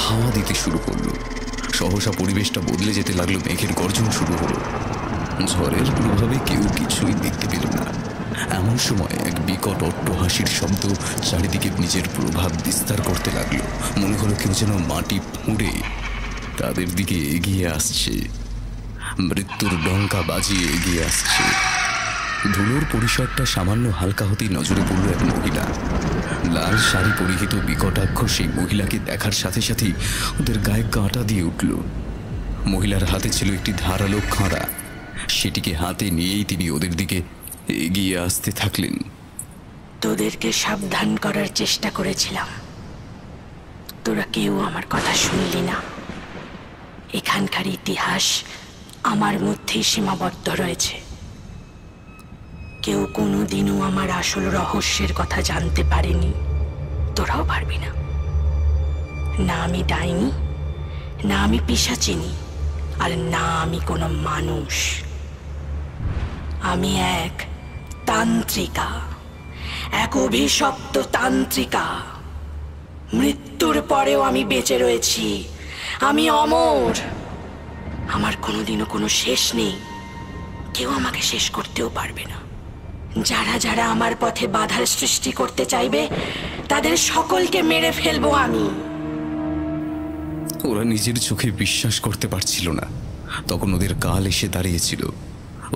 হাওয়া দিতে শুরু করলো। সহসা পরিবেশটা বদলে যেতে লাগলো। মেঘের গর্জন শুরু হলো। ঝড়ের প্রভাবে কেউ কিছুই দেখতে পেল না। এমন সময় এক বিকট অট্টহাসির শব্দ চারিদিকে নিজের প্রভাব বিস্তার করতে লাগলো। মনে হলো কেউ যেন মাটি ফুঁড়ে তাদের দিকে এগিয়ে আসছে, মৃত্যুর ডঙ্কা বাজিয়ে এগিয়ে আসছে। ধুলোর পরিসরটা সামান্য হালকা হতেই নজরে পড়ল এক মহিলা। লাল শাড়ি পরিহিত বিকটাক্ষ সেই মহিলাকে দেখার সাথে সাথেই ওদের গায়ে কাঁটা দিয়ে উঠল। মহিলার হাতে ছিল একটি ধারালো খাঁড়া। সেটিকে হাতে নিয়েই তিনি ওদের দিকে এগিয়ে আসতে থাকলেন। তোদেরকে সাবধান করার চেষ্টা করেছিলাম, তোরা কেউ আমার কথা শুনলি না। এখানকার ইতিহাস আমার মধ্যেই সীমাবদ্ধ রয়েছে। কেউ কোনোদিনও আমার আসল রহস্যের কথা জানতে পারেনি, তোরাও পারবি না। না আমি ডাইনি, না আমি পিশাচিনী, আর না আমি কোনো মানুষ। আমি এক তান্ত্রিকা, এক অভিশপ্ত তান্ত্রিকা। মৃত্যুর পরেও আমি বেঁচে রয়েছি। আমি অমর। আমার কোনোদিনও কোনো শেষ নেই। কেউ আমাকে শেষ করতেও পারবে না। যারা যারা আমার পথে বাধার সৃষ্টি করতে চাইবে তাদের সকলকে মেরে ফেলবো আমি। ওরা নিজের চোখে বিশ্বাস করতে পারছিল না। তখন ওদের কাল এসে দাঁড়িয়েছিল।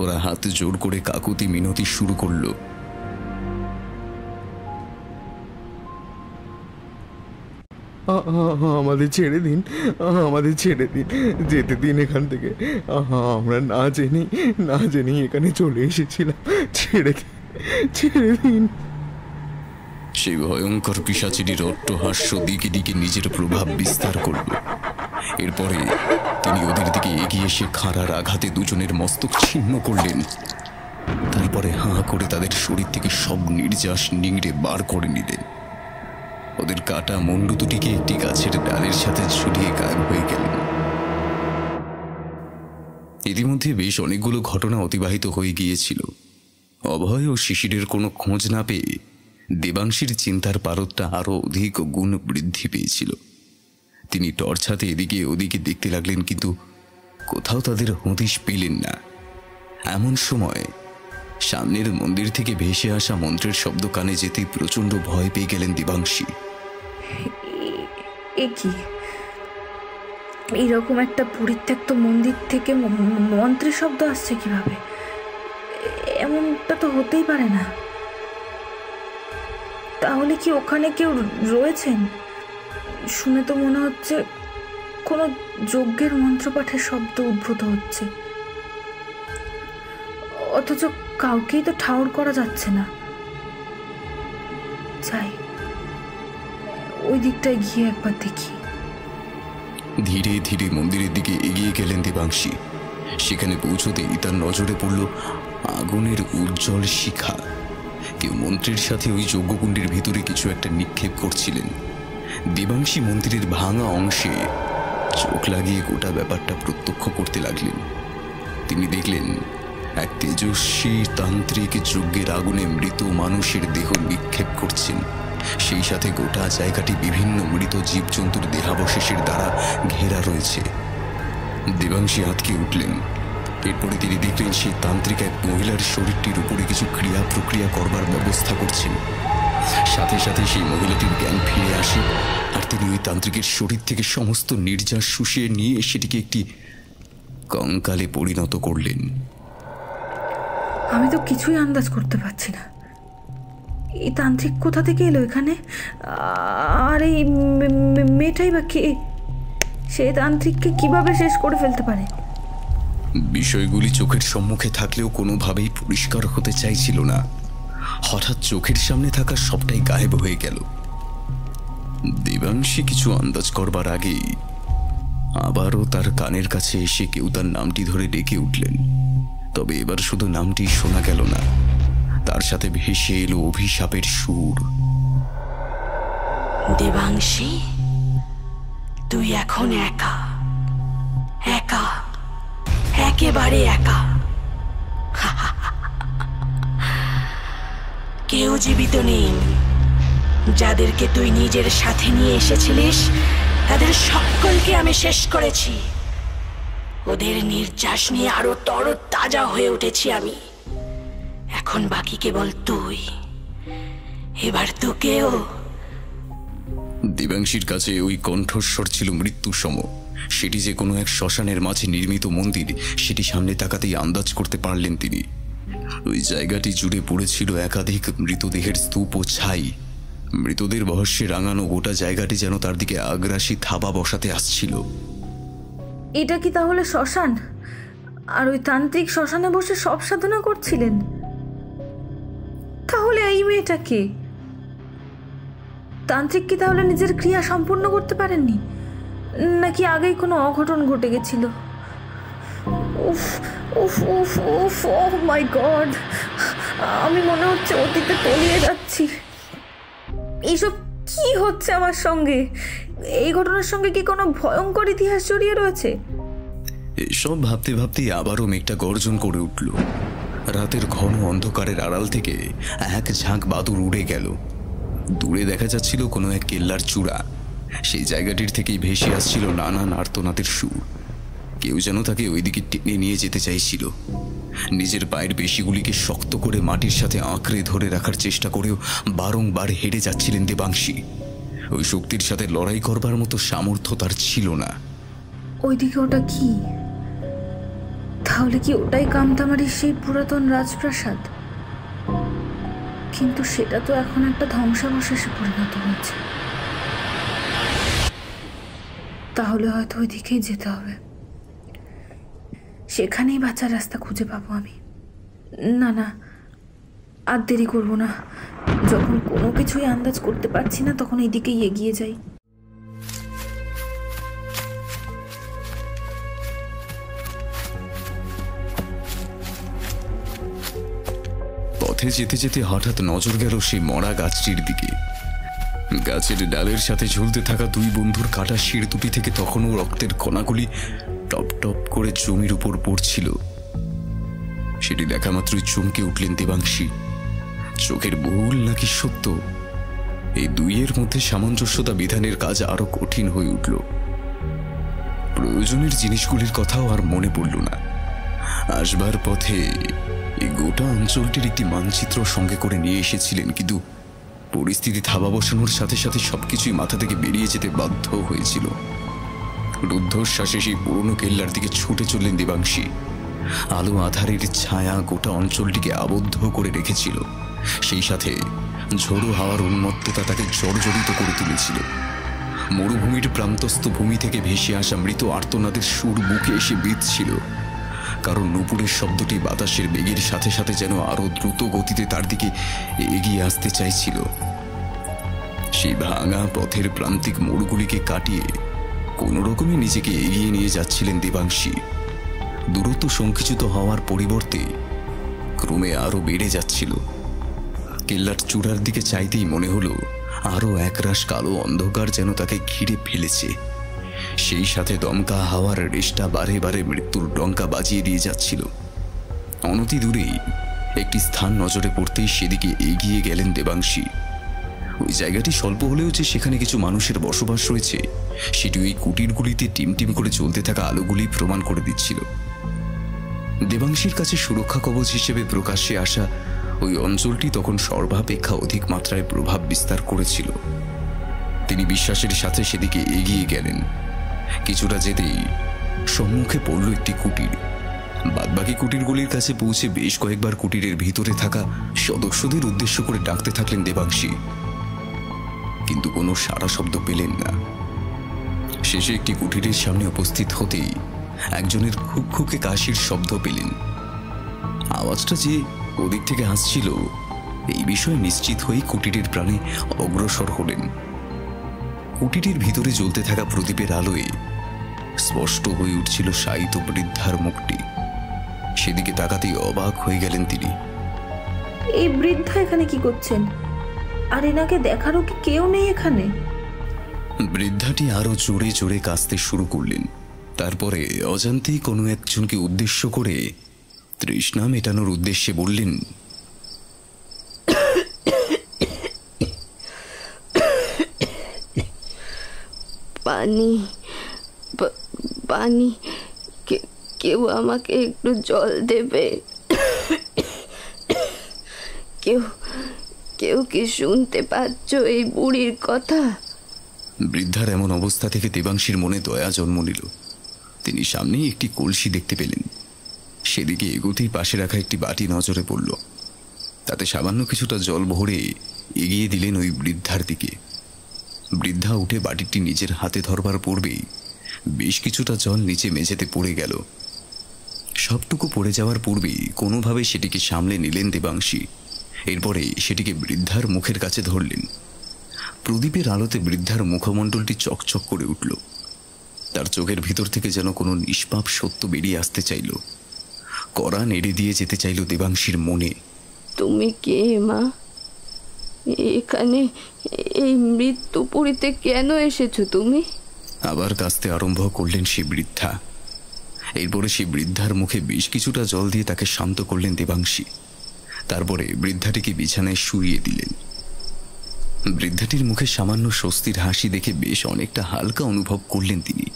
ওরা হাত জোর করে কাকুতি মিনতি শুরু করলো। আমাদের ছেড়ে দিন, আমাদের ছেড়ে দিন, যেতে দিন এখান থেকে। আমরা না জেনেই এখানে চলে এসেছিলাম। ছেড়ে দিন। সেই ভয়ঙ্কর পিশাচিনীর অট্টহাস্য দিকে দিকে নিজের প্রভাব বিস্তার করল। এরপরে তিনি ওদের দিকে এগিয়ে এসে খাঁড়ার আঘাতে দুজনের মস্তক ছিন্ন করলেন। তারপরে হাঁ করে তাদের শরীর থেকে সব নির্যাস নিংড়ে বার করে নিলেন। ওদের কাটা মুন্ডু দুটিকে একটি গাছের ডালের সাথে ঝুলিয়ে গায়েব হয়ে গেলেন। ইতিমধ্যে বেশ অনেকগুলো ঘটনা অতিবাহিত হয়ে গিয়েছিল। অভয় ও শিশিরের কোনো খোঁজ না পেয়ে দেবাংশীর চিন্তার পারদটা আরো অধিক গুণ বৃদ্ধি পেয়েছিল। তিনি টর্চ হাতে এদিকে ওদিকে দেখতে লাগলেন, কিন্তু কোথাও তাদের হদিশ পেলেন না। এমন সময় সামনের মন্দির থেকে ভেসে আসা মন্ত্রের শব্দ কানে যেতেই প্রচন্ড ভয় পেয়ে গেলেন দেবাংশী। এ কি? এইরকম একটা পরিত্যক্ত মন্দির থেকে মন্ত্রের শব্দ আসছে কিভাবে? এমনটা তো হতেই পারে না। তাহলে কি ওখানে কেউ রয়েছেন? শুনে তো মনে হচ্ছে কোনো যজ্ঞের মন্ত্রপাঠের শব্দ উদ্ভূত হচ্ছে, অথচ কাউকেই তো ঠাউর করা যাচ্ছে না। যাই, ওই দিকটায় গিয়ে একবার দেখি। ধীরে ধীরে মন্দিরের দিকে এগিয়ে গেলেন দেবাংশী। সেখানে পৌঁছতেই তার নজরে পড়ল আগুনের উজ্জ্বল শিখা। কেউ মন্ত্রের সাথে ওই যজ্ঞকুণ্ডের ভিতরে কিছু একটা নিক্ষেপ করছিলেন। দেবাংশী মন্দিরের ভাঙা অংশে চোখ লাগিয়ে গোটা ব্যাপারটা প্রত্যক্ষ করতে লাগলেন। তিনি দেখলেন এক তেজস্বী তান্ত্রিক যজ্ঞের আগুনে মৃত মানুষের দেহ নিক্ষেপ করছেন। সেই সাথে গোটা জায়গাটি বিভিন্ন মৃত জীবজন্তুর দেহাবশেষের দ্বারা ঘেরা রয়েছে। দেবাংশী আঁতকে উঠলেন। এরপরে তিনি দেখলেন সেই তান্ত্রিক এক মহিলার শরীরটির উপরে কিছু ক্রিয়া প্রক্রিয়া করবার ব্যবস্থা করছেন। সাথে সাথে সেই মহিলাটির জ্ঞান ফিরে আসে, আর তিনি ওই তান্ত্রিকের শরীর থেকে সমস্ত নির্যাস শুষিয়ে নিয়ে সেটিকে একটি কঙ্কালে পরিণত করলেন। আমি তো কিছুই আন্দাজ করতে পারছি না, এই তান্ত্রিক কোথা থেকে এলো এখানে, আর এই মেয়েটাই বা কে? সে তান্ত্রিককে কিভাবে শেষ করে ফেলতে পারে? বিষয়গুলি চোখের সম্মুখে থাকলেও কোনোভাবেই পরিষ্কার হতে চাইছিল না। হঠাৎ চোখের সামনে থাকা সবটাই গায়েব হয়ে গেল। দেবাংশী কিছু আন্দাজ করবার আগেই আবারও তার কানের কাছে এসে কেউ তার নামটি ধরে ডেকে উঠলেন। তবে এবার শুধু নামটি শোনা গেল না, তার সাথে ভেসে এলো অভিশাপের সুর। দেবাংশী, তুই এখন একা, একা, একেবারে একা। কেউ জীবিত নেই। যাদেরকে তুই নিজের সাথে নিয়ে এসেছিলিস তাদের সকলকে আমি শেষ করেছি। ওদের নির্যাস নিয়ে আরো তরতাজা হয়ে উঠেছি আমি। এখন বাকি কেবল তুই। এবার তোকেও। দেবাংশীর কাছে ওই কণ্ঠস্বর ছিল মৃত্যুসম। সেটি যে কোনো এক শ্মশানের মাঝে নির্মিত মন্দির, সেটি সামনে তাকাতেই আন্দাজ করতে পারলেন তিনি। ওই জায়গাটি জুড়ে পড়েছিল একাধিক মৃতদেহের স্তূপ ও ছাই। মৃতদের বহস্যে রাঙানো গোটা জায়গাটি যেন তার দিকে আগ্রাসী থাবা বসাতে আসছিল। এটা কি তাহলে শ্মশান? আর ওই তান্ত্রিক শ্মশানে বসে সব সাধনা করছিলেন? তাহলে এই মেয়েটা কে? তান্ত্রিক কি তাহলে নিজের ক্রিয়া সম্পূর্ণ করতে পারেননি, নাকি আগেই কোনো অঘটন ঘটে গেছিল? উফ উফ উফ উফ, ওহ মাই গড, আমি মনে হচ্ছে অতীতে তলিয়ে যাচ্ছি। এইসব কি হচ্ছে আমার সঙ্গে? এই ঘটনার সঙ্গে কি কোনো ভয়ঙ্কর ইতিহাস জড়িয়ে রয়েছে? এসব ভাবতে ভাবতেই আবারও মেঘটা গর্জন করে উঠল। রাতের ঘন অন্ধকারের আড়াল থেকে এক ঝাঁক বাদুড় উড়ে গেল। দূরে দেখা যাচ্ছিল কোনো এক কেল্লার চূড়া। সেই জায়গাটির থেকেই ভেসে আসছিল নানান আর্তনাদের সুর। কেউ যেন তাকে ওইদিকে টেনে নিয়ে যেতে চাইছিল। নিজের পায়ের পেশিগুলিকে শক্ত করে মাটির সাথে আঁকড়ে ধরে রাখার চেষ্টা করেও বারংবার হেরে যাচ্ছিলেন দেবাংশী। ওই শক্তির সাথে লড়াই করবার মতো সামর্থ্য তার ছিল না। ওইদিকে ওটা কি? তাহলে কি ওটাই কামতামারির সেই পুরাতন রাজপ্রাসাদ? কিন্তু সেটা তো এখন একটা ধ্বংসাবশেষে পরিণত হয়েছে। তাহলে হয়তো ওইদিকেই যেতে হবে, সেখানেই বাঁচার রাস্তা খুঁজে পাবো আমি। না না, আর দেরি করবো না। যখন কোনো কিছুই আন্দাজ করতে পারছি না তখন এইদিকেই এগিয়ে যাই। পথে যেতে যেতে হঠাৎ নজর গেল সেই মরা গাছটির দিকে। গাছের ডালের সাথে ঝুলতে থাকা দুই বন্ধুর কাটা শির দুটি থেকে তখনও রক্তের কণাগুলি টপ টপ করে জমির উপর পড়ছিল। সেটি দেখা মাত্রই চমকে উঠলেন দেবাংশী। চোখের ভুল নাকি সত্য, এই দুইয়ের মধ্যে সামঞ্জস্যতা বিধানের কাজ আরো কঠিন হয়ে উঠল। প্রয়োজনের জিনিসগুলির কথাও আর মনে পড়ল না। আসবার পথে এই গোটা অঞ্চলটির একটি মানচিত্র সঙ্গে করে নিয়ে এসেছিলেন, কিন্তু পরিস্থিতি থাবা বসানোর সাথে সাথে সবকিছুই মাথা থেকে বেরিয়ে যেতে বাধ্য হয়েছিল। রুদ্ধশ্বাসে সেই পুরনো কেল্লার দিকে ছুটে চললেন দেবাংশী। আলো আধারের ছায়া গোটা অঞ্চলটিকে আবদ্ধ করে রেখেছিল। সেই সাথে ঝোড়ো হাওয়ার উন্মত্ততা তাকে জর্জরিত করে তুলেছিল। মরুভূমির প্রান্তস্থ ভূমি থেকে ভেসে আসা মৃত আর্তনাদের সুর বুকে এসে বিঁধছিল। কারণ নূপুরের শব্দটি বাতাসের বেগের সাথে সাথে যেন আরো দ্রুত গতিতে তার দিকে এগিয়ে আসতে চাইছিল। সেই ভাঙা পথের প্রান্তিক মোড়গুলিকে কাটিয়ে কোনো রকমে নিজেকে এগিয়ে নিয়ে যাচ্ছিলেন দেবাংশী। দূরত্ব সংকুচিত হওয়ার পরিবর্তে ক্রমে আরো বেড়ে যাচ্ছিল। কেল্লার চূড়ার দিকে চাইতেই মনে হলো আরো একরাশ কালো অন্ধকার যেন তাকে ঘিরে ফেলেছে। সেই সাথে দমকা হাওয়ার রেশটা বারে বারে মৃত্যুর ডঙ্কা বাজিয়ে দিয়ে যাচ্ছিল। অনতি দূরেই একটি স্থান নজরে পড়তেই সেদিকে এগিয়ে গেলেন দেবাংশী। ওই জায়গাটি স্বল্প হলেও যে সেখানে কিছু মানুষের বসবাস রয়েছে সেটি ওই কুটিরগুলিতে টিমটিম করে চলতে থাকা আলোগুলি প্রমাণ করে দিচ্ছিল। দেবাংশীর কাছে সুরক্ষা কবচ হিসেবে প্রকাশ্যে আসা ওই অঞ্চলটি তখন সর্বাপেক্ষা অধিক মাত্রায় প্রভাব বিস্তার করেছিল। তিনি বিশ্বাসের সাথে সেদিকে এগিয়ে গেলেন। কিছুটা যেতেই সম্মুখে পড়ল একটি কুটির। বাদবাকি কুটিরগুলির কাছে পৌঁছে বেশ কয়েকবার কুটিরের ভিতরে থাকা সদস্যদের উদ্দেশ্য করে ডাকতে থাকলেন দেবাংশী, কিন্তু কোনো সাড়া শব্দ পেলেন না। শেষে একটি কুটিরের সামনে উপস্থিত হতেই একজনের খুকখুকে কাশির শব্দ পেলেন। আওয়াজটা যে ওদিক থেকে আসছিল এই বিষয়ে নিশ্চিত হয়ে কুটিরের প্রাণে অগ্রসর হলেন। কুটিরের ভিতরে জ্বলতে থাকা প্রদীপের আলোয় স্পষ্ট হয়ে উঠছিল শায়িত বৃদ্ধার মুখটি। সেদিকে তাকাতেই অবাক হয়ে গেলেন তিনি। এই বৃদ্ধা এখানে কি করছেন? আর এনাকে দেখারও কি কেউ নেই এখানে? বৃদ্ধাটি আরো জোরে জোরে কাঁদতে শুরু করলেন। তারপরে অজান্তেই কোনো একজনকে উদ্দেশ্য করে তৃষ্ণা মেটানোর উদ্দেশ্যে বললেন, পানি পানি, কেউ আমাকে একটু জল দেবে? কেউ কেউ কি শুনতে পাচ্ছ এই বুড়ির কথা? বৃদ্ধার এমন অবস্থা থেকে দেবাংশীর মনে দয়া জন্ম নিল। তিনি সামনেই একটি কলসি দেখতে পেলেন। সেদিকে এগোতেই পাশে রাখা একটি বাটি নজরে পড়ল। তাতে সামান্য কিছুটা জল ভরে এগিয়ে দিলেন ওই বৃদ্ধার দিকে। বৃদ্ধা উঠে বাটিটি নিজের হাতে ধরবার পূর্বেই বেশ কিছুটা জল নিচে মেঝেতে পড়ে গেল। সবটুকু পড়ে যাওয়ার পূর্বেই কোনোভাবে সেটিকে সামলে নিলেন দেবাংশী। এরপরে সেটিকে বৃদ্ধার মুখের কাছে ধরলেন। প্রদীপের আলোতে বৃদ্ধার মুখমণ্ডলটি চকচক করে উঠল। তার চোখের ভিতর থেকে যেন কোনো নিষ্পাপ সত্য বেরিয়ে আসতে চাইল। কড়া নেড়ে দিয়ে যেতে চাইল দেবাংশীর মনে। তুমি কে মা? এখানে এই মৃত্যুপুরীতে কেন এসেছো তুমি? আবার কাঁদতে আরম্ভ করলেন সেই বৃদ্ধা। এরপরে সেই বৃদ্ধার মুখে বেশ কিছুটা জল দিয়ে তাকে শান্ত করলেন দেবাংশী। তারপরে বৃদ্ধাটিকে বিছানায় শুইয়ে দিলেন। বৃদ্ধাটির মুখে সামান্য স্বস্তির হাসি দেখে বেশ অনেকটা হালকা অনুভব করলেন তিনি।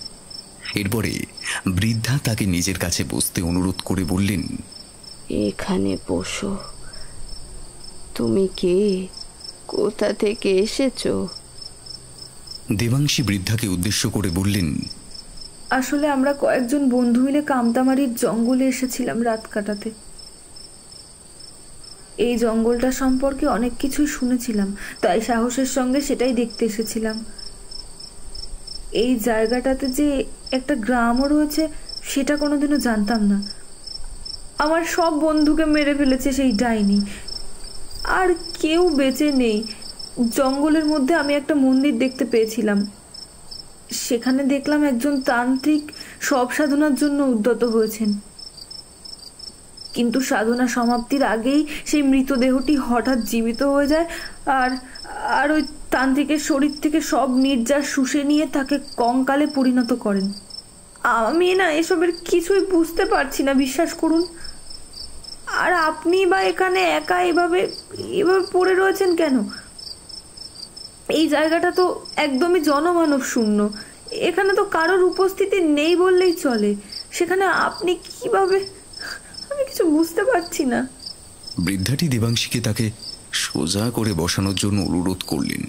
এরপরে বৃদ্ধা তাকে নিজের কাছে বসতে অনুরোধ করে বললেন, এখানে বসো। তুমি কে? কোথা থেকে এসেছো? দেবাংশী বৃদ্ধাকে উদ্দেশ্য করে বললেন, আসলে আমরা কয়েকজন বন্ধু মিলে কামতামারির জঙ্গলে এসেছিলাম রাত কাটাতে। এই জঙ্গলটা সম্পর্কে অনেক কিছুই শুনেছিলাম, তাই সাহসের সঙ্গে সেটাই দেখতে এসেছিলাম। এই জায়গাটাতে যে একটা গ্রামও রয়েছে সেটা কোনোদিনও জানতাম না। আমার সব বন্ধুকে মেরে ফেলেছে সেই ডাইনি, আর কেউ বেঁচে নেই। জঙ্গলের মধ্যে আমি একটা মন্দির দেখতে পেয়েছিলাম। সেখানে দেখলাম একজন তান্ত্রিক সব সাধনার জন্য উদ্যত হয়েছেন, কিন্তু সাধনা সমাপ্তির আগেই সেই মৃতদেহটি হঠাৎ জীবিত হয়ে যায় আর আর ওই তান্ত্রিকের শরীর থেকে সব নির্যাস শুষে নিয়ে তাকে কঙ্কালে পরিণত করেন। আমি না এসবের কিছুই বুঝতে পারছি না, বিশ্বাস করুন। আর আপনি বা এখানে একা এভাবে পড়ে রয়েছেন কেন? এই জায়গাটা তো একদমই জনমানব শূন্য। এখানে তো কারোর উপস্থিতি নেই বললেই চলে। সেখানে আপনি কিভাবে? আমি কিছু বুঝতে পারছি না। বৃদ্ধাটি দেবাংশীকে তাকে সোজা করে বসানোর জন্য অনুরোধ করলেন।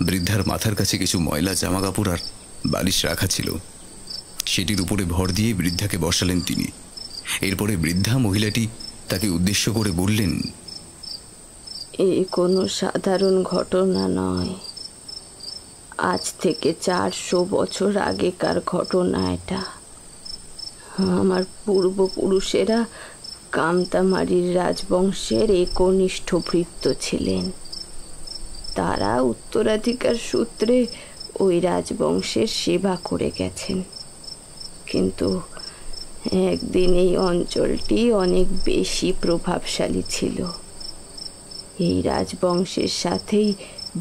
বৃদ্ধার মাথার কাছে কিছু ময়লা জামা কাপড় আর বালিশ রাখা ছিল। সেটির উপরে ভর দিয়ে বৃদ্ধাকে বসালেন তিনি। এরপরে বৃদ্ধা মহিলাটি তাকে উদ্দেশ্য করে বললেন, এই কোনো সাধারণ ঘটনা নয়। আজ থেকে 400 বছর আগেকার ঘটনা এটা। আমার পূর্বপুরুষেরা কামতামারির রাজবংশের একনিষ্ঠ ভৃত্য ছিলেন। তারা উত্তরাধিকার সূত্রে ওই রাজবংশের সেবা করে গেছেন। কিন্তু একদিন এই অঞ্চলটি অনেক বেশি প্রভাবশালী ছিল। এই রাজবংশের সাথেই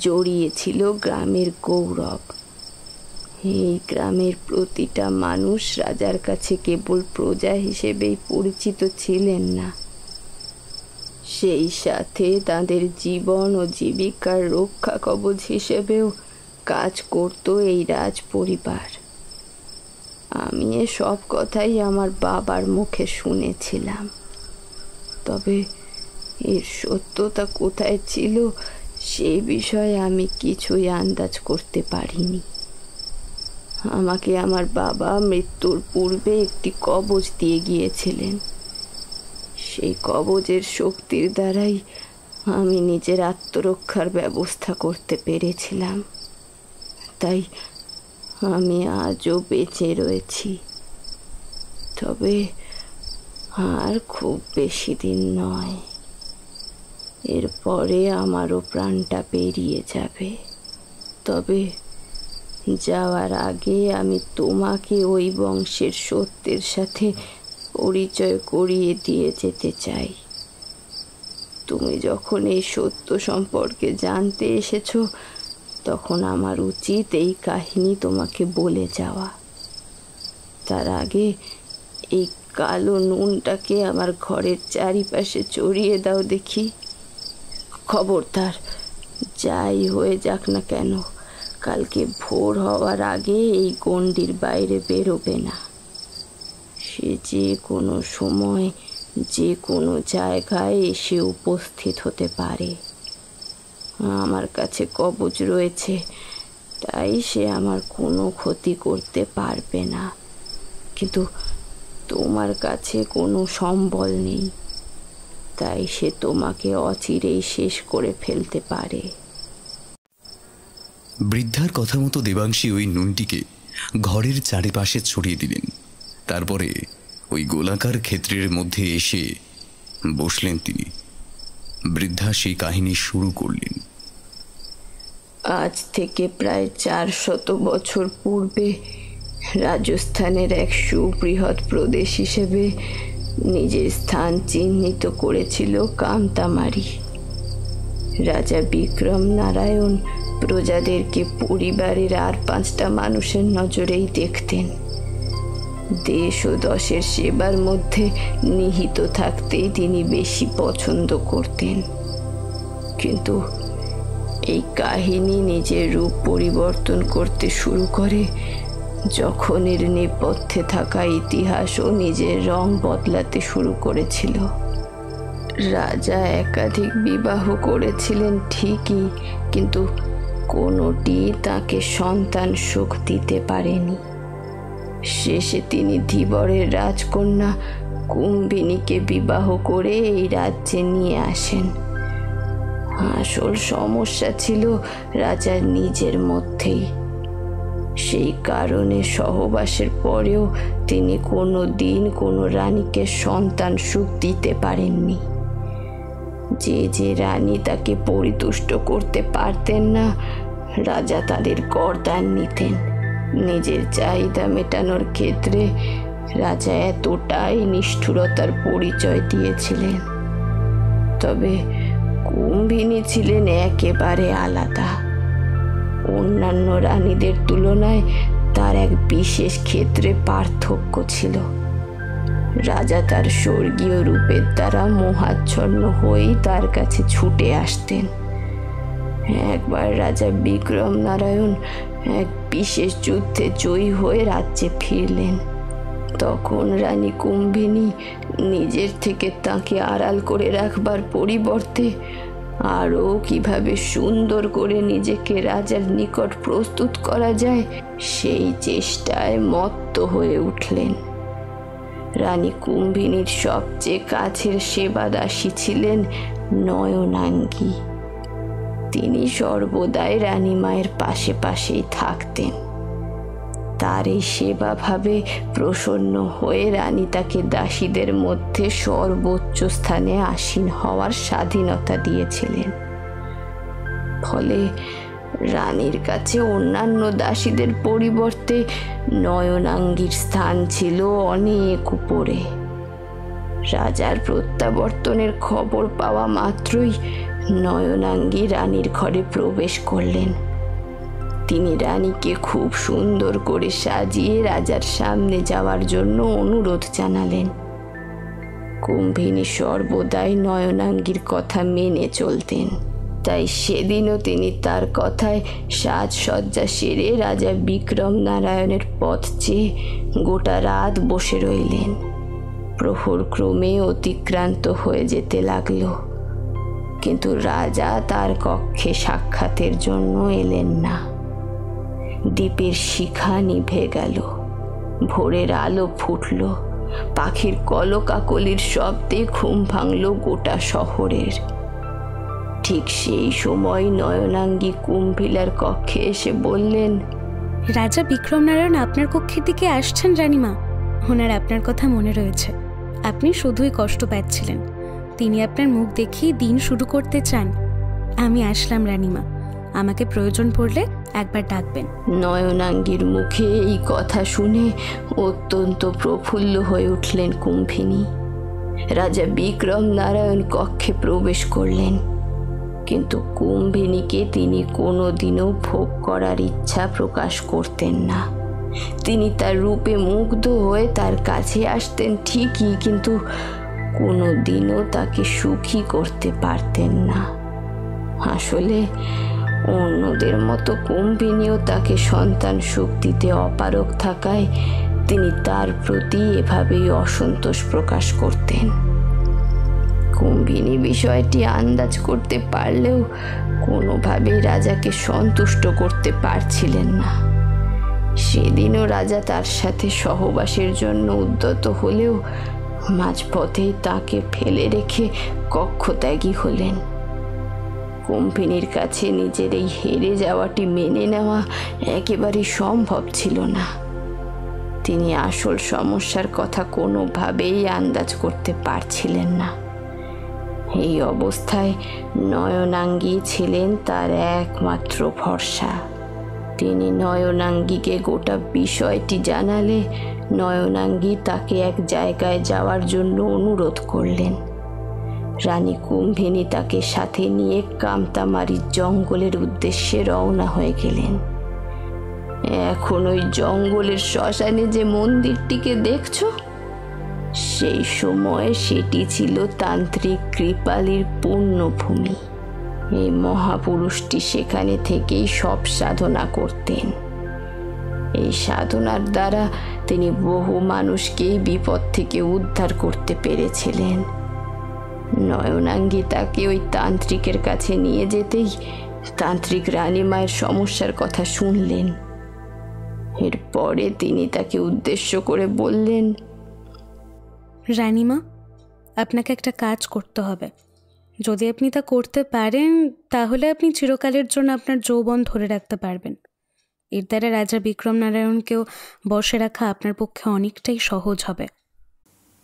জড়িয়ে ছিল গ্রামের গৌরব। এই গ্রামের প্রতিটা মানুষ রাজার কাছে কেবল প্রজা হিসেবেই পরিচিত ছিলেন না, সেই সাথে তাদের জীবন ও জীবিকার রক্ষা কবচ হিসেবেও কাজ করত এই রাজ পরিবার। আমি সব কথাই আমার বাবার মুখে শুনেছিলাম, তবে এর সত্যতা কোথায় ছিল সেই বিষয়ে আমি কিছুই আন্দাজ করতে পারিনি। আমাকে আমার বাবা মৃত্যুর পূর্বে একটি কবচ দিয়ে গিয়েছিলেন। সেই কবচের শক্তির দ্বারাই আমি নিজের আত্মরক্ষার ব্যবস্থা করতে পেরেছিলাম, তাই আমি আজও বেঁচে রয়েছি। তবে আর খুব বেশি দিন নয়, এরপরে আমারও প্রাণটা বেরিয়ে যাবে। তবে যাওয়ার আগে আমি তোমাকে ওই বংশের সত্যের সাথে পরিচয় করিয়ে দিয়ে যেতে চাই। তুমি যখন এই সত্য সম্পর্কে জানতে এসেছো, তখন আমার উচিত এই কাহিনী তোমাকে বলে যাওয়া। তার আগে এই কালো নুনটাকে আমার ঘরের চারিপাশে চড়িয়ে দাও দেখি। খবরদার, যাই হয়ে যাক না কেন, কালকে ভোর হওয়ার আগে এই গণ্ডির বাইরে বেরোবে না। সে যে কোনো সময় যে কোনো জায়গায় এসে উপস্থিত হতে পারে। আমার কাছে কবচ রয়েছে, তাই সে আমার কোনো ক্ষতি করতে পারবে না, কিন্তু তোমার কাছে কোনো সম্বল নেই, তাই সে তোমাকে অচিরেই শেষ করে ফেলতে পারে। বৃদ্ধার কথা মতো দেবাংশী ওই নুনটিকে ঘরের চারিপাশে ছড়িয়ে দিলেন। তারপরে ওই গোলাকার ক্ষেত্রের মধ্যে এসে বসলেন তিনি। বৃদ্ধা সেই কাহিনী শুরু করলেন। আজ থেকে প্রায় 400 বছর পূর্বে রাজস্থানের এক সুবৃহৎ প্রদেশ হিসেবে নিজের স্থান চিহ্নিত করেছিল কামতামারি। রাজা বিক্রম নারায়ণ প্রজাদেরকে পরিবারের আর 5টা মানুষের নজরেই দেখতেন। দেশ ও দশের সেবার মধ্যে নিহিত থাকতেই তিনি বেশি পছন্দ করতেন। কিন্তু এই কাহিনী নিজের রূপ পরিবর্তন করতে শুরু করে যখন এর নেপথ্যে থাকা ইতিহাসও নিজের রং বদলাতে শুরু করেছিল। রাজা একাধিক বিবাহ করেছিলেন ঠিকই, কিন্তু কোনোটি তাকে সন্তান সুখ দিতে পারেনি। শেষে তিনি ধীবরের রাজকন্যা কুম্ভিনীকে বিবাহ করে এই রাজ্যে নিয়ে আসেন। আসল সমস্যা ছিল রাজার নিজের মধ্যেই। সেই কারণে সহবাসের পরেও তিনি কোনো দিন কোনো রানীকে সন্তান সুখ দিতে পারেননি। যে রানী তাকে পরিতুষ্ট করতে পারতেন না, রাজা তাদের গর্দান নিতেন। নিজের চাহিদা মেটানোর ক্ষেত্রে রাজা এতটাই নিষ্ঠুরতার পরিচয় দিয়েছিলেন। তবে কুম্ভিনী ছিলেন একেবারে আলাদা। অন্যান্য রানীদের তুলনায় তার এক বিশেষ ক্ষেত্রে পার্থক্য ছিল। রাজা তার স্বর্গীয় রূপের দ্বারা মোহাচ্ছন্ন হয়েই তার কাছে ছুটে আসতেন। একবার রাজা বিক্রম নারায়ণ এক বিশেষ যুদ্ধে জয়ী হয়ে রাজ্যে ফিরলেন। তখন রানী কুম্ভিনী নিজের থেকে তাকে আড়াল করে রাখবার পরিবর্তে আরও কিভাবে সুন্দর করে নিজেকে রাজার নিকট প্রস্তুত করা যায় সেই চেষ্টায় মত্ত হয়ে উঠলেন। রানী কুম্ভিনীর সবচেয়ে কাছের সেবাদাসী ছিলেন নয়নাঙ্গী। তিনি সর্বদাই রানী মায়ের পাশে পাশেই থাকতেন। তার এই সেবা ভাবে প্রসন্ন হয়ে রানী তাকে দাসীদের মধ্যে সর্বোচ্চ স্থানে আসীন হওয়ার স্বাধীনতা দিয়েছিলেন। ফলে রানীর কাছে অন্যান্য দাসীদের পরিবর্তে নয়নাঙ্গীর স্থান ছিল অনেক উপরে। রাজার প্রত্যাবর্তনের খবর পাওয়া মাত্রই নয়নাঙ্গী রানীর ঘরে প্রবেশ করলেন। তিনি রানীকে খুব সুন্দর করে সাজিয়ে রাজার সামনে যাওয়ার জন্য অনুরোধ জানালেন। কুম্ভিনী সর্বদাই নয়নাঙ্গীর কথা মেনে চলতেন, তাই সেদিনও তিনি তার কথায় সাজসজ্জা সেরে রাজা বিক্রম নারায়ণের পথ চেয়ে গোটা রাত বসে রইলেন। প্রহর ক্রমে অতিক্রান্ত হয়ে যেতে লাগলো, কিন্তু রাজা তার কক্ষে সাক্ষাতের জন্য এলেন না। দ্বীপের শিখা নিভে গেল, ভোরের আলো ফুটল, পাখির কলকাকলির শব্দে ঘুম ভাঙল গোটা শহরের। ঠিক সেই সময় নয়নাঙ্গী কুম্ভিলার কক্ষে এসে বললেন, রাজা বিক্রমনারায়ণ আপনার কক্ষের দিকে আসছেন রানীমা। ওনার আপনার কথা মনে রয়েছে। আপনি শুধুই কষ্ট পাচ্ছিলেন, তিনি আপনার মুখ দেখিয়ে দিন শুরু করতে চান। আমি আসলাম রানীমা, আমাকে প্রয়োজন পড়লে একবার ডাকবেন। নয়নাঙ্গীর মুখে এই কথা শুনে অত্যন্ত প্রফুল্ল হয়ে উঠলেন কুম্ভিনী। রাজা বিক্রম নারায়ণ কক্ষে প্রবেশ করলেন, কিন্তু কুম্ভিনীকে তিনি কোনোদিনও ভোগ করার ইচ্ছা প্রকাশ করতেন না। তিনি তার রূপে মুগ্ধ হয়ে তার কাছে আসতেন ঠিকই, কিন্তু কোনোদিনও তাকে সুখী করতে পারতেন না। আসলে অন্যদের মতো কুম্ভিনীও তাকে সন্তান সুখ দিতে অপারগ থাকায় তিনি তার প্রতি এভাবেই অসন্তোষ প্রকাশ করতেন। কুম্ভিনী বিষয়টি আন্দাজ করতে পারলেও কোনোভাবেই রাজাকে সন্তুষ্ট করতে পারছিলেন না। সেদিনও রাজা তার সাথে সহবাসের জন্য উদ্যত হলেও মাঝপথেই তাকে ফেলে রেখে কক্ষত্যাগী হলেন। কুম্ভিনীর কাছে নিজের এই হেরে যাওয়াটি মেনে নেওয়া একেবারেই সম্ভব ছিল না। তিনি আসল সমস্যার কথা কোনোভাবেই আন্দাজ করতে পারছিলেন না। এই অবস্থায় নয়নাঙ্গী ছিলেন তার একমাত্র ভরসা। তিনি নয়নাঙ্গীকে গোটা বিষয়টি জানালে নয়নাঙ্গী তাকে এক জায়গায় যাওয়ার জন্য অনুরোধ করলেন। রানী কুম্ভিনী তাকে সাথে নিয়ে কামতামারির জঙ্গলের উদ্দেশ্যে রওনা হয়ে গেলেন। এখন ওই জঙ্গলের শ্মশানে যে মন্দিরটিকে দেখছো, সেই সময় সেটি ছিল তান্ত্রিক কৃপালির পুণ্যভূমি। এই মহাপুরুষটি সেখানে থেকেই সব সাধনা করতেন। এই সাধনার দ্বারা তিনি বহু মানুষকেই বিপদ থেকে উদ্ধার করতে পেরেছিলেন। নয়নাঙ্গী তাকে ওই তান্ত্রিকের কাছে নিয়ে যেতেই তান্ত্রিক রানীমায়ের সমস্যার কথা শুনলেন। এরপরে তিনি তাকে উদ্দেশ্য করে বললেন, রানীমা, আপনাকে একটা কাজ করতে হবে। যদি আপনি তা করতে পারেন তাহলে আপনি চিরকালের জন্য আপনার যৌবন ধরে রাখতে পারবেন। এর দ্বারা রাজা বিক্রম নারায়ণকেও বসে রাখা আপনার পক্ষে অনেকটাই সহজ হবে।